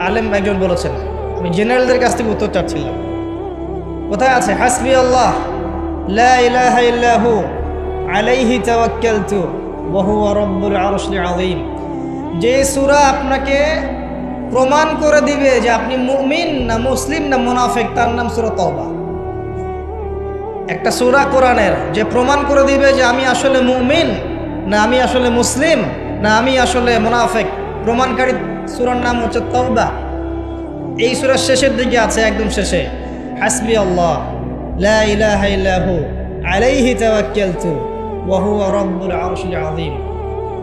Speaker 1: আলেম একজন বলেছেন, আমি জেনারেলদের কাছ থেকে উত্তর চাচ্ছিলাম। কোথায় আছে? হাসবি আল্লাহ লা ইলাহা ইল্লাহু আলাইহি তাওয়াক্কালতু ওয়া হুয়া রাব্বুল আরশিল আযীম। যে সূরা আপনাকে প্রমাণ করে দিবে যে আপনি মুমিন না মুসলিম না মুনাফিক, তার নাম সূরা তাওবা। একটা সূরা কোরআনের যে প্রমাণ করে দিবে যে আমি আসলে মুমিন না আমি আসলে মুসলিম না আমি আসলে মুনাফিক, প্রমাণকারী সূরার নাম হচ্ছে তাওবা। এই সূরার শেষের দিকে আছে, একদম শেষে, হাসবি আল্লাহ লা ইলাহা ইল্লাহু আলাইহি তাওয়াক্কালতু ওয়া হুয়া রাব্বুল আরশিল আযীম।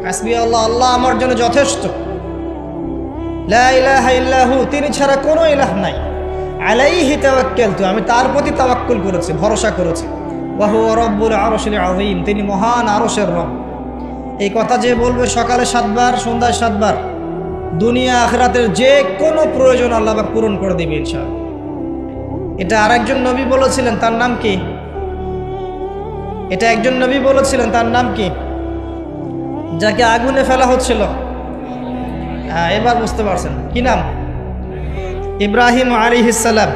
Speaker 1: হাসবি আল্লাহ, আল্লাহ আমার জন্য যথেষ্ট। লা ইলাহা ইল্লাহু, তিনি ছাড়া কোনো ইলাহ নাই। আলাইহি তাওয়াক্কালতু, আমি তার প্রতি তাওয়াক্কুল করেছি, ভরসা করেছি। ওয়া হুয়া রাব্বুল আরশিল আযীম, তিনি মহান আরশের রব। এই কথা যে বলবে সকালে 7 বার, সন্ধ্যায় 7 বার, দুনিয়া আখিরাতের যে কোনো প্রয়োজন আল্লাহ পাক পূরণ করে দিবেন ইনশাআল্লাহ। এটা আরেকজন নবী বলেছিলেন, তার নাম কি? এটা একজন নবী বলেছিলেন, তার নাম কি? যাকে আগুনে ফেলা হচ্ছিল, এবার বুঝতে পারছেন কি নাম? ইব্রাহিম আলাইহিস সালাম।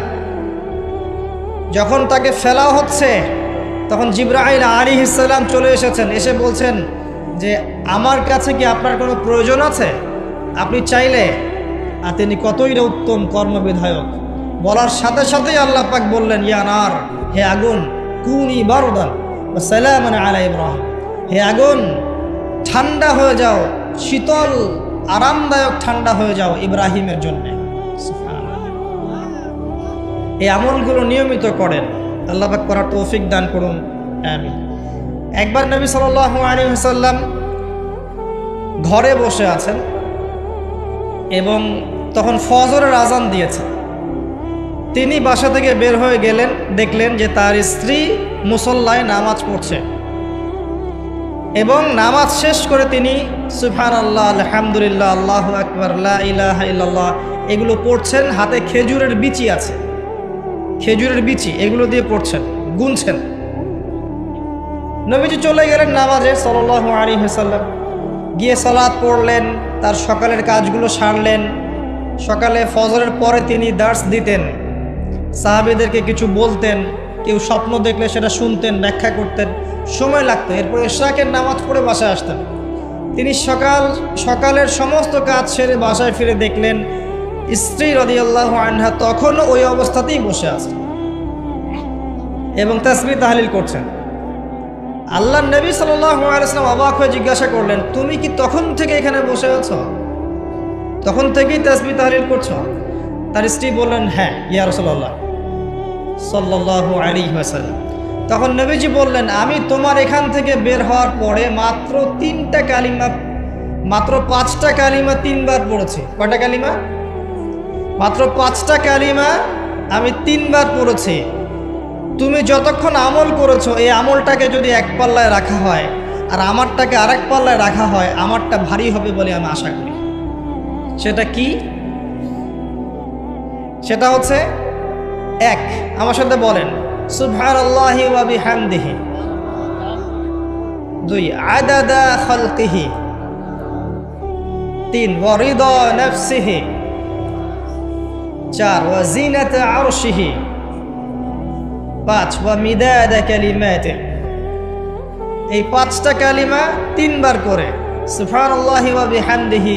Speaker 1: যখন তাকে ফেলা হচ্ছে তখন জিবরাইল আলাইহিস সালাম চলে এসেছেন, এসে বলছেন যে আমার কাছে কি আপনার কোনো প্রয়োজন আছে? আপনি চাইলে। আর তিনি কতই না উত্তম কর্মবিধায়ক। বলার সাথে সাথেই আল্লাহ পাক বললেন ইয়া নার, হে আগুন, কুনি বারদান ওয়া সালামান আলা ইব্রাহিম, হে আগুন ঠান্ডা হয়ে যাও, শীতল আরামদায়ক ঠান্ডা হয়ে যাও ইব্রাহিমের জন্য। এই আমলগুলো নিয়মিত করেন, আল্লাহ পাক করার তৌফিক দান করুন, আমিন। একবার নবী সাল্লাল্লাহু আলাইহি ওয়াসাল্লাম ঘরে বসে আছেন এবং তখন ফজরের আজান দিয়েছে। তিনি বাসা থেকে বের হয়ে গেলেন, দেখলেন যে তার স্ত্রী মুসল্লায় নামাজ পড়ছে এবং নামাজ শেষ করে তিনি সুবহানাল্লাহ, আলহামদুলিল্লাহ, আল্লাহু আকবার, লা ইলাহা ইল্লাল্লাহ এগুলো পড়ছেন। হাতে খেজুরের বিচি আছে, খেজুরের বিচি, এগুলো দিয়ে পড়ছেন, গুনছেন। নবীজি চলে গেলেন নামাজে সাল্লাল্লাহু আলাইহি ওয়াসাল্লাম, গিয়ে সালাত পড়লেন, তার সকালের কাজগুলো সারলেন। সকালে ফজরের পরে তিনি দার্স দিতেন, সাহাবীদেরকে কিছু বলতেন, কেউ স্বপ্ন দেখলে সেটা শুনতেন, ব্যাখ্যা করতেন, সময় লাগতো। এরপর ইশরাকের নামাজ পড়ে বাসায় আসতেন। তিনি সকালের সমস্ত কাজ সেরে বাসায় ফিরে দেখলেন স্ত্রী রাদিয়াল্লাহু আনহা তখনও ওই অবস্থাতেই বসে আছেন এবং তাসবিহ তাহলিল করছেন। আল্লাহর নবী সাল্লাল্লাহু আলাইহি ওয়াসাল্লাম অবাক হয়ে জিজ্ঞাসা করলেন, তুমি কি তখন থেকে এখানে বসে আছো? তখন থেকেই তাসবিহ তাহলিল করছো? তার স্ত্রী বললেন, হ্যাঁ ইয়া রাসূলুল্লাহ সাল্লাল্লাহু আলাইহি ওয়াসাল্লাম। তখন নবীজি বললেন, আমি তোমার এখান থেকে বের হওয়ার পরে মাত্র 3টা কালিমা, মাত্র 5টা কালিমা 3 বার পড়েছি। কয়টা কালিমা? মাত্র 5টা কালিমা আমি 3 বার পড়েছি। তুমি যতক্ষণ আমল করেছো এই আমলটাকে যদি এক পাল্লায় রাখা হয় আর আমারটাকে আরেক পাল্লায় রাখা হয়, আমারটা ভারী হবে বলে আমি আশা করি। সেটা কি? সেটা হচ্ছে এক, আমার সাথে বলেন সুবহানাল্লাহি ওয়া বিহামদিহি। দুই, আদাদা খালকিহি। তিন, ওয়া রিদা নাফসিহি। চার, ওয়া জিনাতা আরশিহি। পাঁচ, ওয়া মিদাদা কালিমাতিহি। এই পাঁচটা কালিমা তিনবার করে সুবহানাল্লাহি ওয়া বিহামদিহি,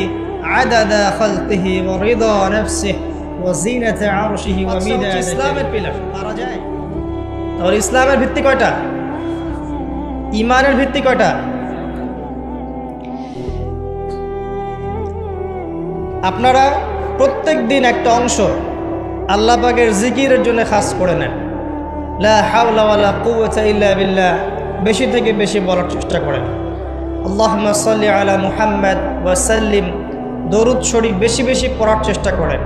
Speaker 1: আদাদা খালকিহি, ওয়া রিদা নাফসিহি, ওয়া জিনাতা আরশিহি, ওয়া মিদাদা। ইসলামের পিলার পারা যায়। তাহলে ইসলামের ভিত্তি কয়টা? ঈমানের ভিত্তি কয়টা? আপনারা প্রত্যেক দিন একটা অংশ আল্লাহ পাকের জিকিরের জন্য খাস করে নেন। লা হাওলা ওয়ালা কুওয়াতা ইল্লা বিল্লাহ বেশি থেকে বেশি বলার চেষ্টা করেন। আল্লাহুম্মা সাল্লি আলা মুহাম্মাদ ওয়া সাল্লিম, দরুদ শরীফ বেশি বেশি পড়ার চেষ্টা করেন।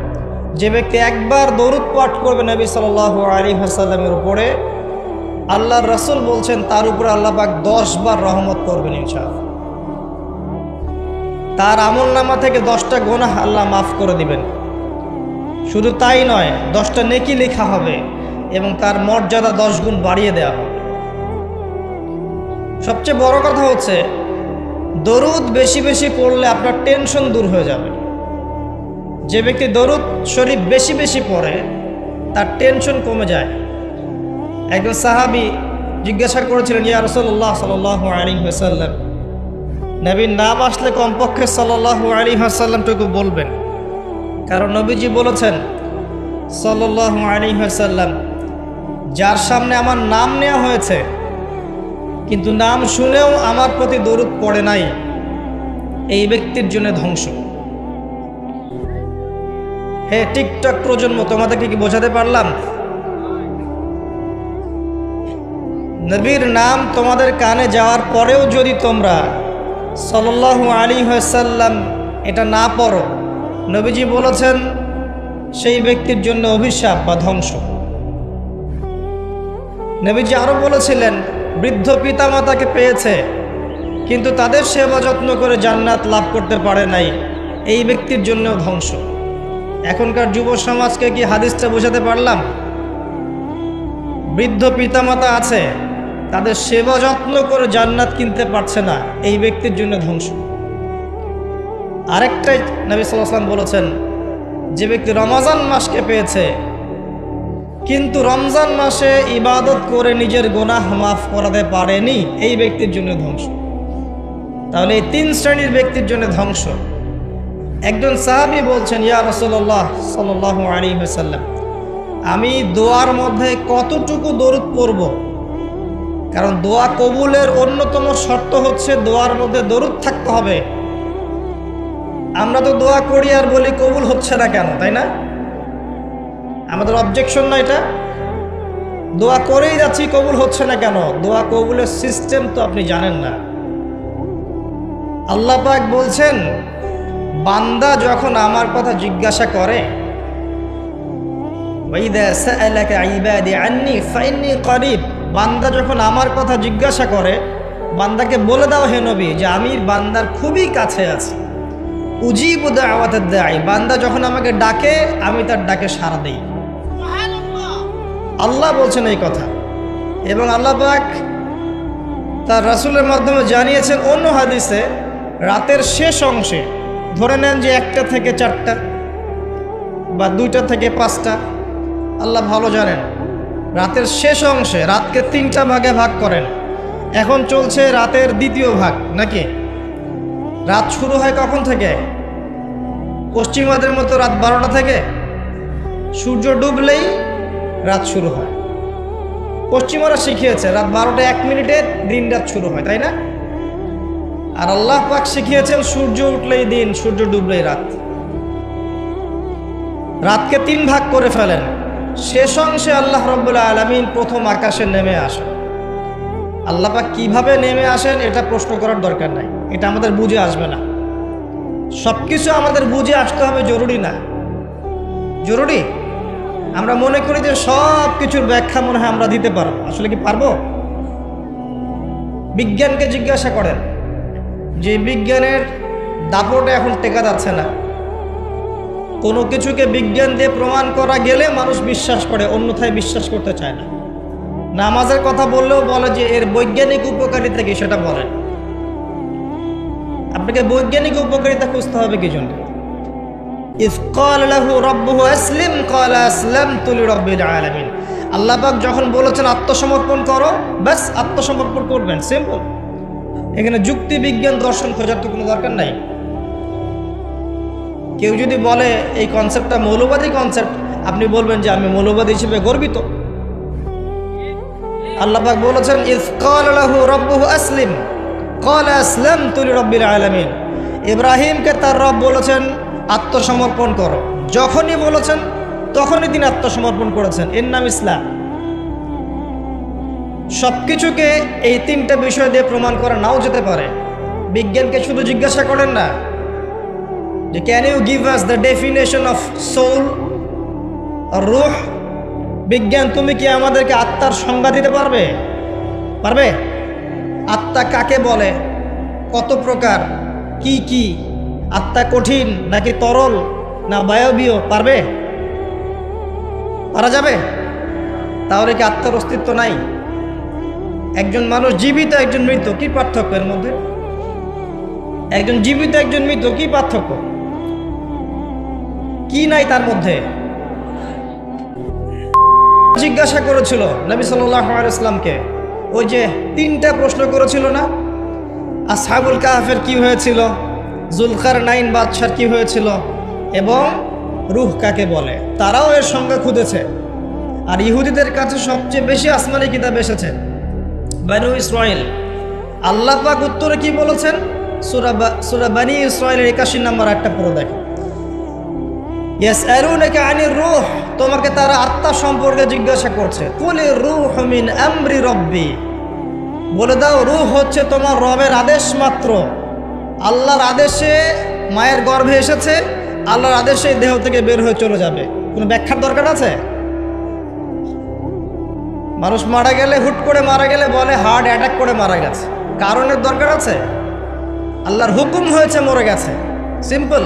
Speaker 1: যে ব্যক্তি একবার দরুদ পাঠ করবে নবী সাল্লাল্লাহু আলাইহি ওয়াসাল্লামের উপরে, আল্লাহর রাসূল বলছেন তার উপরে আল্লাহ পাক 10 বার রহমত করবেন ইনশাআল্লাহ। তার আমলনামা থেকে 10টা গুনাহ আল্লাহ মাফ করে দিবেন। শুধু তাই নয়, 10টা নেকি লেখা হবে এবং তার মর্যাদা 10 গুণ বাড়িয়ে দেওয়া হবে। সবচেয়ে বড় কথা হচ্ছে দরুদ বেশি বেশি পড়লে আপনার টেনশন দূর হয়ে যাবে। যে ব্যক্তি দরুদ শরীফ বেশি বেশি পড়ে তার টেনশন কমে যায়। একজন সাহাবী জিজ্ঞাসা করেছিলেন, ইয়া রাসূলুল্লাহ সাল্লাল্লাহু আলাইহি ওয়াসাল্লাম, নবীর নাম আসলে কমপক্ষে সাল্লাল্লাহু আলাইহি ওয়াসাল্লামটুকু বলবেন, কারণ নবীজি বলেছেন সাল্লাল্লাহু আলাইহি ওয়াসাল্লাম, যার সামনে আমার নাম নেওয়া হয়েছে কিন্তু নাম শুনেও আমার প্রতি দরুদ পড়ে নাই, এই ব্যক্তির জন্য ধ্বংস। হে টিকটক প্রজন্ম, তোমাদেরকে কি বোঝাতে পারলাম? নবীর নাম তোমাদের কানে যাওয়ার পরেও যদি তোমরা সাল্লাল্লাহু আলাইহি ওয়াসাল্লাম এটা না পড়ো, নবীজি বলেছেন সেই ব্যক্তির জন্য অভিশাপ বা ধ্বংস। নবীজি আরও বলেছিলেন, বৃদ্ধ পিতামাতাকে পেয়েছে কিন্তু তাদের সেবা যত্ন করে জান্নাত লাভ করতে পারে নাই, এই ব্যক্তির জন্য ধ্বংস। এখনকার যুব সমাজকে কি হাদিসটা বোঝাতে পারলাম? বৃদ্ধ পিতামাতা আছে, তাদের সেবা যত্ন করে জান্নাত কিনতে পারছে না, এই ব্যক্তির জন্য ধ্বংস। আরেকটাই নবী সাল্লাল্লাহু আলাইহি ওয়াসাল্লাম বলেছেন, যে ব্যক্তি রমজান মাসকে পেয়েছে কিন্তু রমজান মাসে ইবাদত করে নিজের গুনাহ মাফ করাতে পারেনি, এই ব্যক্তির জন্য ধ্বংস। তাহলে এই 3 শ্রেণীর ব্যক্তির জন্য ধ্বংস। একজন সাহাবী বলছেন, ইয়া রাসূলুল্লাহ সাল্লাল্লাহু আলাইহি ওয়াসাল্লাম, আমি দোয়ার মধ্যে কতটুকু দরুদ পড়ব? কারণ দোয়া কবুলের অন্যতম শর্ত হচ্ছে দোয়ার মধ্যে দরুদ থাকতে হবে। আমরা তো দোয়া করি আর বলি কবুল হচ্ছে না কেন, তাই না? আমাদের অবজেকশন না এটা? দোয়া করেই যাচ্ছি, কবুল হচ্ছে না কেন? দোয়া কবুলের সিস্টেম তো আপনি জানেন না। আল্লাহ পাক বলছেন, বান্দা যখন আমার কথা জিজ্ঞাসা করে, ওয়াইদা সাআলাকা ইবাদি আন্নী ফাইন্নী করিব, বান্দা যখন আমার কথা জিজ্ঞাসা করে, বান্দাকে বলে দাও হে নবী যে আমি বান্দার খুবই কাছে আছি। উজিবু দাওয়াতাদ দাঈ, বান্দা যখন আমাকে ডাকে আমি তার ডাকে সাড়া দেই। আল্লাহ বলছেন এই কথা, এবং আল্লাহ পাক তার রাসূলের মাধ্যমে জানিয়েছেন অন্য হাদিসে, রাতের শেষ অংশে, ধরে নেন যে 1টা থেকে 4টা বা 2টা থেকে 5টা, আল্লাহ ভালো জানেন, রাতের শেষ অংশে, রাতকে 3টা ভাগে ভাগ করেন। এখন চলছে রাতের 2য় ভাগ নাকি? রাত শুরু হয় কখন থেকে? পশ্চিমাদের মতো রাত 12টা থেকে। সূর্য ডুবলেই রাত শুরু হয়। পশ্চিমারা শিখিয়েছে রাত 12টা 1 মিনিটে দিন রাত শুরু হয়, তাই না? আর আল্লাহ পাক শিখিয়েছেন সূর্য উঠলেই দিন, সূর্য ডুবলেই রাত। রাতকে 3 ভাগ করে ফেলেন। শেষ অংশে আল্লাহ রাব্বুল আলামিন প্রথম আকাশে নেমে আসেন। আল্লাহ পাক কিভাবে নেমে আসেন এটা প্রশ্ন করার দরকার নাই, এটা আমাদের বুঝে আসবে না। সব কিছু আমাদের বুঝে আসতে হবে জরুরি না। জরুরি? আমরা মনে করি যে সব কিছুর ব্যাখ্যা মনে হয় আমরা দিতে পারবো। আসলে কি পারবো? বিজ্ঞানকে জিজ্ঞাসা করেন, যে বিজ্ঞানের দাপটে এখন টেকা যাচ্ছে না, কোনো কিছুকে বিজ্ঞান দিয়ে প্রমাণ করা গেলে মানুষ বিশ্বাস করে, অন্যথায় বিশ্বাস করতে চায় না। নামাজের কথা বললেও বলে যে এর বৈজ্ঞানিক উপকারিতা কি, সেটা বলেন। আপনাকে বৈজ্ঞানিক উপকারিতা খুঁজতে হবে কি জন্য? ইয ক্বালা লাহু রাব্বুহু আসলিম ক্বালা আসলামতু লিরাব্বিল আলামিন। আল্লাহ পাক যখন বলেছেন আত্মসমর্পণ করো, ব্যাস আত্মসমর্পণ করবেন, সিম্পল। এখানে যুক্তি, বিজ্ঞান, দর্শন খোঁজার তো কোনো দরকার নাই। কেউ যদি বলে এই কনসেপ্টটা মৌলবাদী কনসেপ্ট, আপনি বলবেন যে আমি মৌলবাদী হিসেবে গর্বিত। আল্লাহ পাক বলেছেন ইয ক্বালা লাহু রাব্বুহু আসলিম ক্বালা আসলামতু লিরাব্বিল আলামিন। ইব্রাহিমকে তার রব বলেছেন আত্মসমর্পণ করো। যখনই বলেছেন তখনই তিনি আত্মসমর্পণ করেছেন। এর নাম ইসলাম। সবকিছুকে এই তিনটা বিষয় দিয়ে প্রমাণ করা নাও যেতে পারে। বিজ্ঞানকে শুধু জিজ্ঞাসা করেন না যে can you give us the definition of soul, রূহ। বিজ্ঞান, তুমি কি আমাদেরকে আত্মার সংজ্ঞা দিতে পারবে? পারবে? আত্মা কাকে বলে, কত প্রকার, কি কি? আত্মা কঠিন নাকি তরল না বায়বীয়? পারবে? পারা যাবে? তাহলে কি আত্মার অস্তিত্ব নাই? একজন মানুষ জীবিত, একজন মৃত, কি পার্থক্য এর মধ্যে? একজন জীবিত, একজন মৃত, কি পার্থক্য? কি নাই তার মধ্যে? জিজ্ঞাসা করেছিল নবী সাল্লাল্লাহু আলাইহি ওয়াসাল্লামকে, ওই যে তিনটা প্রশ্ন করেছিল না, আসহাবুল কাহফের কি হয়েছিল, জুলকারনাইন বাদশার কি হয়েছিল, এবং রূহ কাকে বলে। তারাও এর সংজ্ঞা খুঁজেছে। আর ইহুদিদের কাছে সবচেয়ে বেশি আসমানি কিতাব এসেছে, বানু ইসরাইল। আল্লাহ পাক উত্তরে কি বলেছেন? সূরা বানি ইসরাইলের 81 নম্বর আয়াতটা পড়ে দেখো। ইয়াসআলুনাকা আনির রূহ, তোমাকে তারা আত্মা সম্পর্কে জিজ্ঞাসা করছে। কুলির রূহু মিন আমরি রব্বি, বলে দাও রূহ হচ্ছে তোমার রবের আদেশ মাত্র। আল্লাহর আদেশে মায়ের গর্ভে এসেছে, আল্লাহর আদেশে দেহ থেকে বের হয়ে চলে যাবে। কোনো ব্যাখ্যার দরকার আছে? মানুষ মারা গেলে, হুট করে মারা গেলে বলে হার্ট অ্যাটাক করে মারা গেছে, কারণের দরকার আছে? আল্লাহর হুকুম হয়েছে, মরে গেছে, সিম্পল।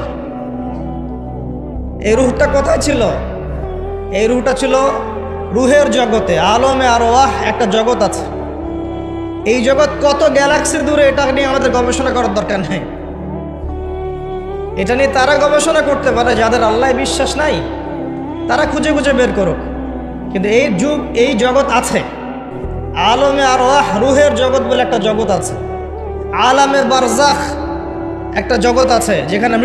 Speaker 1: এই রুহটা কোথায় ছিল? এই রুহটা ছিল রুহের জগতে, আলমে আরওয়াহ একটা জগৎ আছে। এই জগৎ কত গ্যালাক্সি দূরে, এটা নিয়ে আমাদের গবেষণা করার দরকার নেই। এটা নিয়ে তারা গবেষণা করতে পারে যাদের আল্লাহ বিশ্বাস নাই, তারা খুঁজে খুঁজে বের করুক। কিন্তু এই জগৎ আছে, আলমে আরওয়াহ, রুহের জগৎ বলে একটা জগৎ আছে। আলামে বারজাখ একটা জগৎ আছে, যেখানে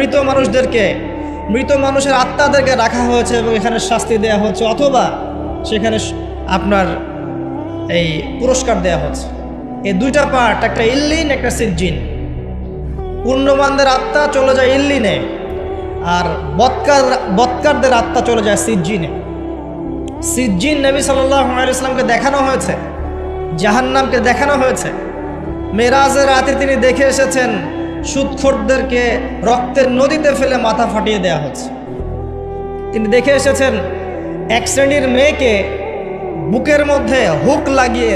Speaker 1: মৃত মানুষের আত্মাদেরকে রাখা হয়েছে এবং এখানে শাস্তি দেওয়া হচ্ছে, অথবা সেখানে আপনার এই পুরস্কার দেওয়া হচ্ছে। এই দুইটা পার্ট, একটা ইল্লিন, একটা সিজ্জিন। পুণ্যবানদের আত্মা চলে যায় ইল্লিনে, আর বৎকারদের আত্মা চলে যায় সিজ্জিনে। সিজ্জিন নবী সাল্লাল্লাহু আলাইহি ওয়াসাল্লামকে দেখানো হয়েছে, জাহান্নামকে দেখানো হয়েছে। মেরাজের রাতে তিনি দেখে এসেছেন সুদখোরদেরকে রক্তের নদীতে ফেলে মাথা ফাটিয়ে দেওয়া হচ্ছে। তিনি দেখে এসেছেন এক শ্রেণীর মেয়েকে বুকের মধ্যে হুক লাগিয়ে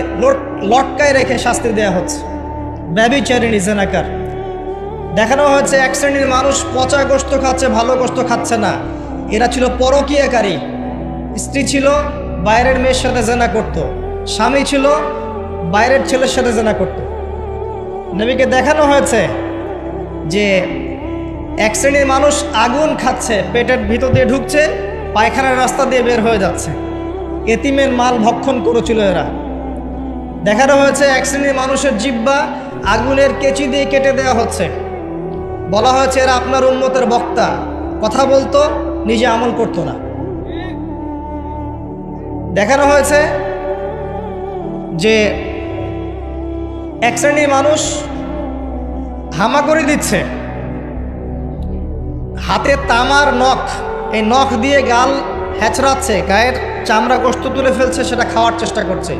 Speaker 1: লটকায় রেখে শাস্তি দেওয়া হচ্ছে, ব্যভিচারিণী, জেনাকার। দেখানো হয়েছে এক শ্রেণীর মানুষ পচা গোশত খাচ্ছে, ভালো গোশত খাচ্ছে না, এরা ছিল পরকীয়াকারী। স্ত্রী ছিল বাইরের মেয়ের সাথে জেনা করত, স্বামী ছিল বাইরের ছেলের সাথে জেনা করত। নবীকে দেখানো হয়েছে যে এক শ্রেণীর মানুষ আগুন খাচ্ছে, পেটের ভিতর দিয়ে ঢুকছে, পায়খানার রাস্তা দিয়ে বের হয়ে যাচ্ছে। এতিমের মাল ভক্ষণ করেছিল এরা। দেখানো হয়েছে এক শ্রেণীর মানুষের জিহ্বা আগুনের কেচি দিয়ে কেটে দেওয়া হচ্ছে। বলা হয়েছে এরা আপনার উম্মতের বক্তা, কথা বলতো, নিজে আমল করতো না। দেখানো হয়েছে যে এক শ্রেণীর মানুষ হামাগুড়ি দিচ্ছে, হাতে তামার নখ, এই নখ দিয়ে গাল হ্যাচড়াচ্ছে, গায়ের চামড়া গোশত তুলে ফেলছে, সেটা খাওয়ার চেষ্টা করছে।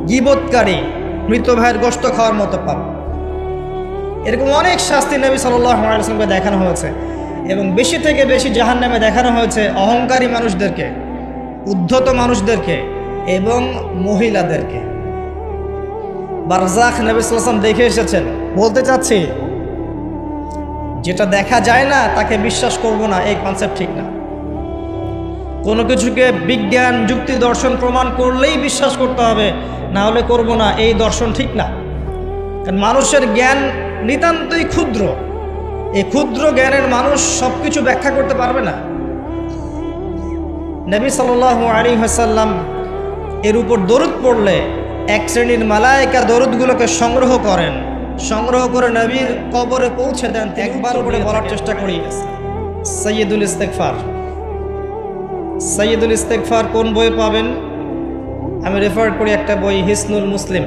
Speaker 1: গীবতকারী, মৃত ভাইয়ের গোশত খাওয়ার মতো পাপ। এরকম অনেক শাস্তি নবী সাল্লাল্লাহু আলাইহি ওয়াসাল্লামকে দেখানো হয়েছে। এবং বেশি থেকে বেশি জাহান্নামে দেখানো হয়েছে অহংকারী মানুষদেরকে, উদ্ধত মানুষদেরকে এবং মহিলাদেরকে। বারজাখ নবী সাল্লাল্লাহু আলাইহি ওয়াসাল্লাম দেখে এসেছেন। বলতে চাচ্ছি, যেটা দেখা যায় না তাকে বিশ্বাস করব না, এই কনসেপ্ট ঠিক না। কোনো কিছুকে বিজ্ঞান যুক্তি দর্শন প্রমাণ করলেই বিশ্বাস করতে হবে, না হলে করব না, এই দর্শন ঠিক না। কারণ মানুষের জ্ঞান নিতান্তই ক্ষুদ্র, এই ক্ষুদ্র জ্ঞানের মানুষ সব কিছু ব্যাখ্যা করতে পারবে না। নবী সাল্লাল্লাহু আলাইহি ওয়াসাল্লাম এর উপর দরুদ পড়লে এক শ্রেণীর মালায়েকা দরুদগুলোকে সংগ্রহ করেন, সংগ্রহ করে নবীর কবরে পৌঁছে দেন। একবার করে বলার চেষ্টা করি সাইয়্যিদুল ইস্তিগফার। সাইয়্যিদুল ইস্তিগফার কোন বইয়ে পাবেন? আমি রেফার করি একটা বই, হিসনুল মুসলিম।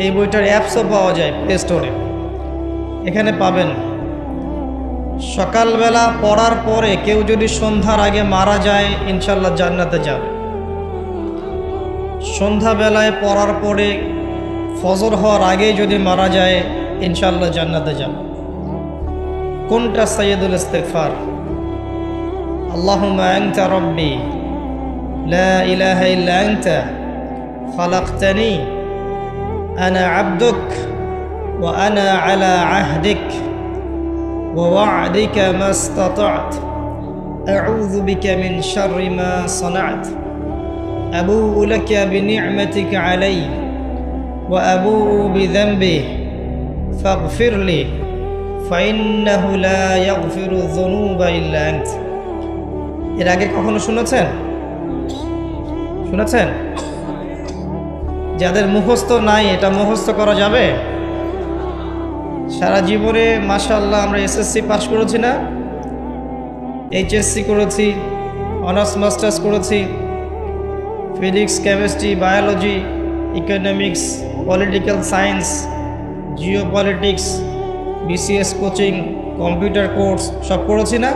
Speaker 1: এই বইটার অ্যাপসও পাওয়া যায় প্লে স্টোরে, এখানে পাবেন। সকালবেলা পড়ার পরে কেউ যদি সন্ধ্যার আগে মারা যায় ইনশাল্লাহ জান্নাতে যাবে। সন্ধ্যাবেলায় পড়ার পরে ফজর হওয়ার আগে যদি মারা যায় ইনশাল্লাহ জান্নাতে যাবে। কোনটা সাইয়্যিদুল ইস্তিগফার? আল্লাহুম্মা আনতা রাব্বি লা ইলাহা ইল্লা আনতা খালাকতানি আনা আবদুক ওয়া আনা আলা আহদিক ওয়া ওয়া'দিকা মাস্তাতা'ত আউযু বিকা মিন শাররি মা সানা'ত আবুউ লাকা বিনি'মাতিকা আলাইয়া ওয়া আবুউ বিযানবি ফাগফিরলি ফাইন্নাহু লা ইয়াগফিরু যুনুবা ইল্লা আনত। এর আগে কখনো শুনেছেন? যাদের মুখস্থ নাই, এটা মুখস্থ করা যাবে? সারা জীবনে মাশাআল্লাহ আমরা এসএসসি পাস করেছি না, এইচএসসি করেছি, অনার্স মাস্টার্স করেছি, physics, chemistry, biology, economics, political science, geopolitics, BCS coaching, computer course সব করেছি না?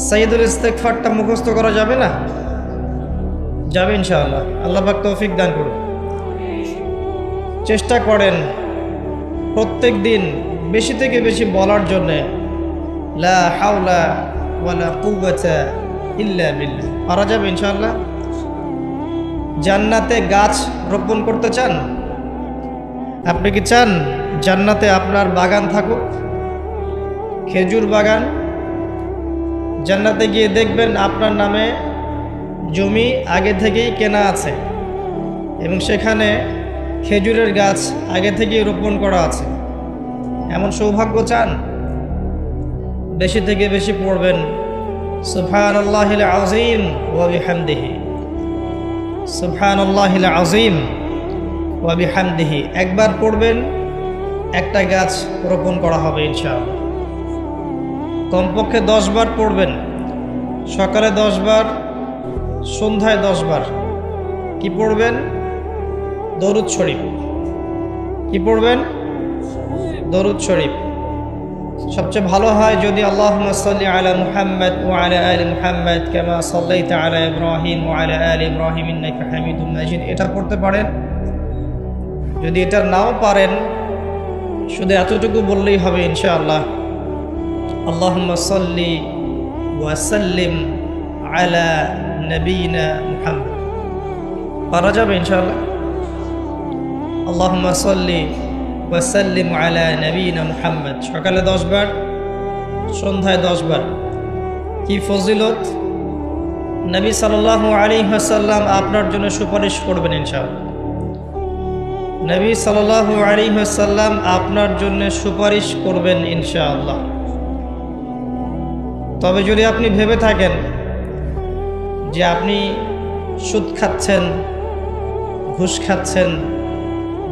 Speaker 1: সাইয়্যিদুল ইস্তিগফারটা মুখস্থ করা যাবে না? যাবে ইনশাআল্লাহ। আল্লাহ পাক তৌফিক দান করুন। চেষ্টা করেন প্রত্যেক দিন বেশি থেকে বেশি বলার জন্যে লা হাওলা ওয়ালা কুওয়াতা ইল্লা বিল্লাহ। পারা যাবে ইনশাআল্লাহ। জান্নাতে গাছ রোপণ করতে চান? আপনি কি চান জান্নাতে আপনার বাগান থাকুক, খেজুর বাগান? জান্নাতে গিয়ে দেখবেন আপনার নামে জমি আগে থেকেই কেনা আছে এবং সেখানে খেজুরের গাছ আগে থেকেই রোপণ করা আছে। এমন সৌভাগ্য চান? বেশি থেকে বেশি পড়বেন সুবহানাল্লাহিল আযীম ওয়া বিহামদিহি, সুবহানাল্লাহিল আযীম ওয়া বিহামদিহি। একবার পড়বেন, একটা গাছ রোপণ করা হবে ইনশাআল্লাহ। কমপক্ষে 10 বার পড়বেন, সকালে 10 বার, সন্ধ্যায় 10 বার। কি পড়বেন? দরুদ শরীফ। কি পড়বেন? দরুদ শরীফ। সবচেয়ে ভালো হয় যদি আল্লাহুম্মা সাল্লি আলা মুহাম্মাদ ওয়া আলা আলি মুহাম্মাদ কামা সাল্লাইতা আলা ইব্রাহিম ওয়া আলা আলি ইব্রাহিম ইন্নাকা হামিদুম মাজিদ, এটা পড়তে পারেন। যদি এটা নাও পারেন, শুধু এতটুকু বললেই হবে ইনশাআল্লাহ, আল্লাহুম্মা সাল্লি ওয়া সাল্লিম আলা নবিয়িনা মুহাম্মদ। পারা যাবে ইনশাআল্লাহ। আল্লাহুম্মা সাল্লি ওয়া সাল্লিম আলা নবিয়িনা মুহাম্মদ। সকালে 10 বার, সন্ধ্যায় 10 বার। কি ফজিলত! নবী সাল্লাল্লাহু আলাইহি ওয়াসাল্লাম আপনার জন্য সুপারিশ করবেন ইনশাআল্লাহ। নবী সাল্লাল্লাহু আলাইহি ওয়াসাল্লাম আপনার জন্য সুপারিশ করবেন ইনশাআল্লাহ। তবে যদি আপনি ভেবে থাকেন যে আপনি সুদ খাচ্ছেন, ঘুষ খাচ্ছেন,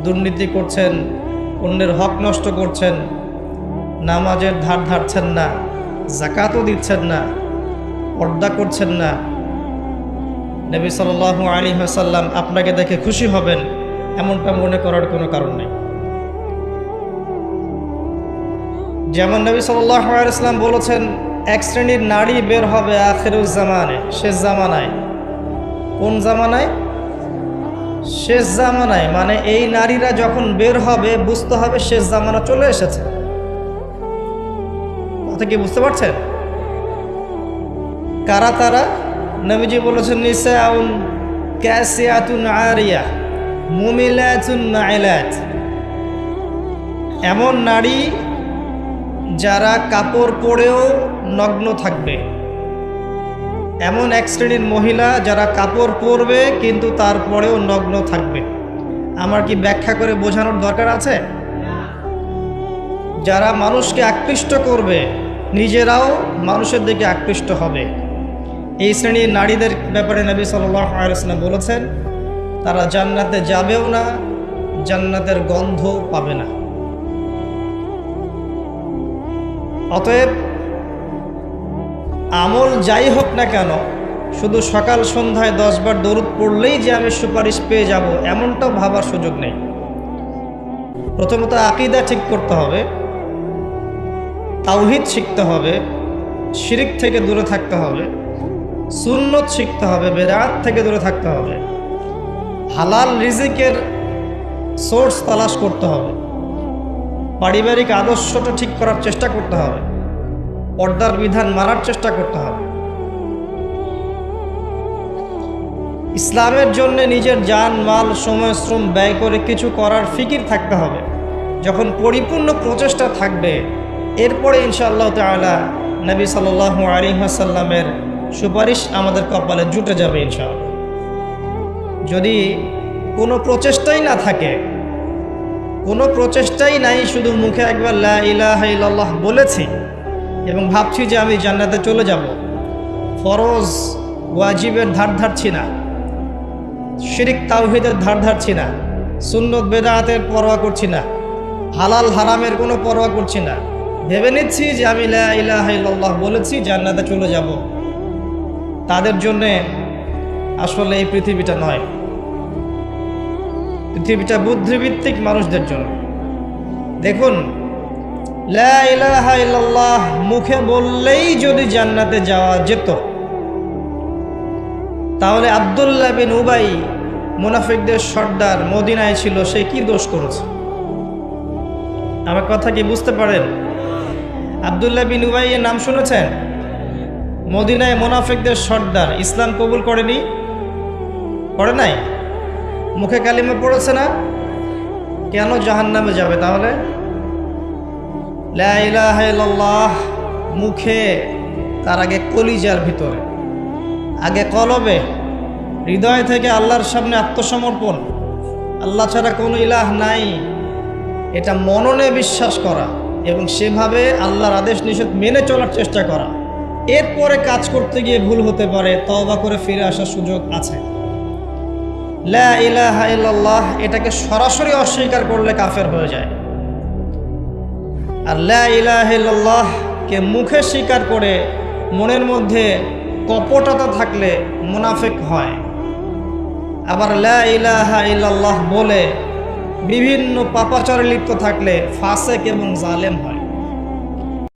Speaker 1: দুর্নীতি করছেন, অন্যের হক নষ্ট করছেন, নামাজের ধার ধারছেন না, যাকাতও দিচ্ছেন না, পর্দা করছেন না, নবী সাল্লাল্লাহু আলাইহি ওয়াসাল্লাম আপনাকে দেখে খুশি হবেন, এমনটা মনে করার কোনো কারণ নেই। যেমন নবী সাল্লাল্লাহু আলাইহি ওয়াসাল্লাম বলেছেন, এক শ্রেণীর নারী বের হবে আখিরুজ জামানে, শেষ জামানায়। কোন জামানায়? শেষ জামানায়। মানে এই নারীরা যখন বের হবে বুঝতে হবে শেষ জামানা চলে এসেছে। কথা কি বুঝতে পারছেন? কারা তারা? নবীজি বলেছেন, নিসাউন কাসিয়াতুন আরিয়া মুমিলাতুন মাইলাত। এমন নারী যারা কাপড় পরেও নগ্ন থাকবে, এমন এক শ্রেণীর মহিলা যারা কাপড় পরবে কিন্তু তারপরেও নগ্ন থাকবে। আমার কি ব্যাখ্যা করে বোঝানোর দরকার আছে? যারা মানুষকে আকৃষ্ট করবে, নিজেরাও মানুষের দিকে আকৃষ্ট হবে, এই শ্রেণীর নারীদের ব্যাপারে নবী সাল্লাল্লাহু আলাইহি ওয়াসাল্লাম বলেছেন তারা জান্নাতে যাবেও না, জান্নাতের গন্ধ পাবে না। অতএব আমল যাই হোক না কেন, শুধু সকাল সন্ধ্যায় 10 বার দরুদ পড়লেই যে আমি সুপারিশ পেয়ে যাব এমনটাও ভাবার সুযোগ নেই। প্রথমত আকীদা ঠিক করতে হবে, তাওহীদ শিখতে হবে, শিরক থেকে দূরে থাকতে হবে, সুন্নত শিখতে হবে, বেদাত থেকে দূরে থাকতে হবে, হালাল রিজিকের সোর্স তালাশ করতে হবে, পারিবারিক আদর্শটা ঠিক করার চেষ্টা করতে হবে, পর্দার বিধান মানার চেষ্টা করতে হবে। ইসলামের জন্য নিজের জান মাল সময় শ্রম ব্যয় করে কিছু করার ফিকির থাকতে হবে। যখন পরিপূর্ণ প্রচেষ্টা থাকবে এরপরে ইনশাআল্লাহ তাআলা নবী সাল্লাল্লাহু আলাইহি ওয়াসাল্লামের সুপারিশ আমাদের কপালে জুটে যাবে ইনশাআল্লাহ। যদি কোনো প্রচেষ্টাই না থাকে, কোনো প্রচেষ্টাই নাই, শুধু মুখে একবার লা ইলাহা ইল্লাল্লাহ বলেছি এবং ভাবছি যে আমি জান্নাতে চলে যাব, ফরজ ওয়াজিবের ধার ধারছি না, শিরক তাওহীদের ধার ধারছি না, সুন্নত বেদাতের পরোয়া করছি না, হালাল হারামের কোনো পরোয়া করছি না, ভেবে নিচ্ছি যে আমি লা ইলাহা ইল্লাল্লাহ বলেছি জান্নাতে চলে যাব, তাদের জন্যে আসলে এই পৃথিবীটা নয়। পৃথিবীটা বুদ্ধিভিত্তিক মানুষদের জন্য। দেখুন, লা ইলাহা ইল্লাল্লাহ মুখে বললেই যদি জান্নাতে যাওয়া যেত, তাহলে আব্দুল্লাহ বিন উবাই মুনাফিকদের সর্দার মদিনায় ছিল, সে কি দোষ করেছে? আমার কথা কি বুঝতে পারেন? আব্দুল্লাহ বিন উবাই এর নাম শুনেছেন? মদিনায় মুনাফিকদের সর্দার, ইসলাম কবুল করেনি, করে নাই, মুখে কালিমা পড়েছে না, কেন জাহান্নামে যাবে তাহলে? লা ইলাহা ইল্লাল্লাহ মুখে, তার আগে কলিজার ভিতরে, আগে কলবে, হৃদয় থেকে আল্লাহর সামনে আত্মসমর্পণ, আল্লাহ ছাড়া কোনো ইলাহ নাই, এটা মননে বিশ্বাস করা এবং সেভাবে আল্লাহর আদেশ নিষেধ মেনে চলার চেষ্টা করা। এরপরে কাজ করতে গিয়ে ভুল হতে পারে, তওবা করে ফিরে আসার সুযোগ আছে। লা ইলাহা ইল্লাল্লাহ এটাকে সরাসরি অস্বীকার করলে কাফের হয়ে যায়। আর লা ইলাহা ইল্লাল্লাহ কে মুখে স্বীকার করে মনের মধ্যে কপটতা থাকলে মুনাফিক হয়। আবার লা ইলাহা ইল্লাল্লাহ বলে বিভিন্ন পাপাচারে লিপ্ত থাকলে ফাসিক এবং জালেম হয়।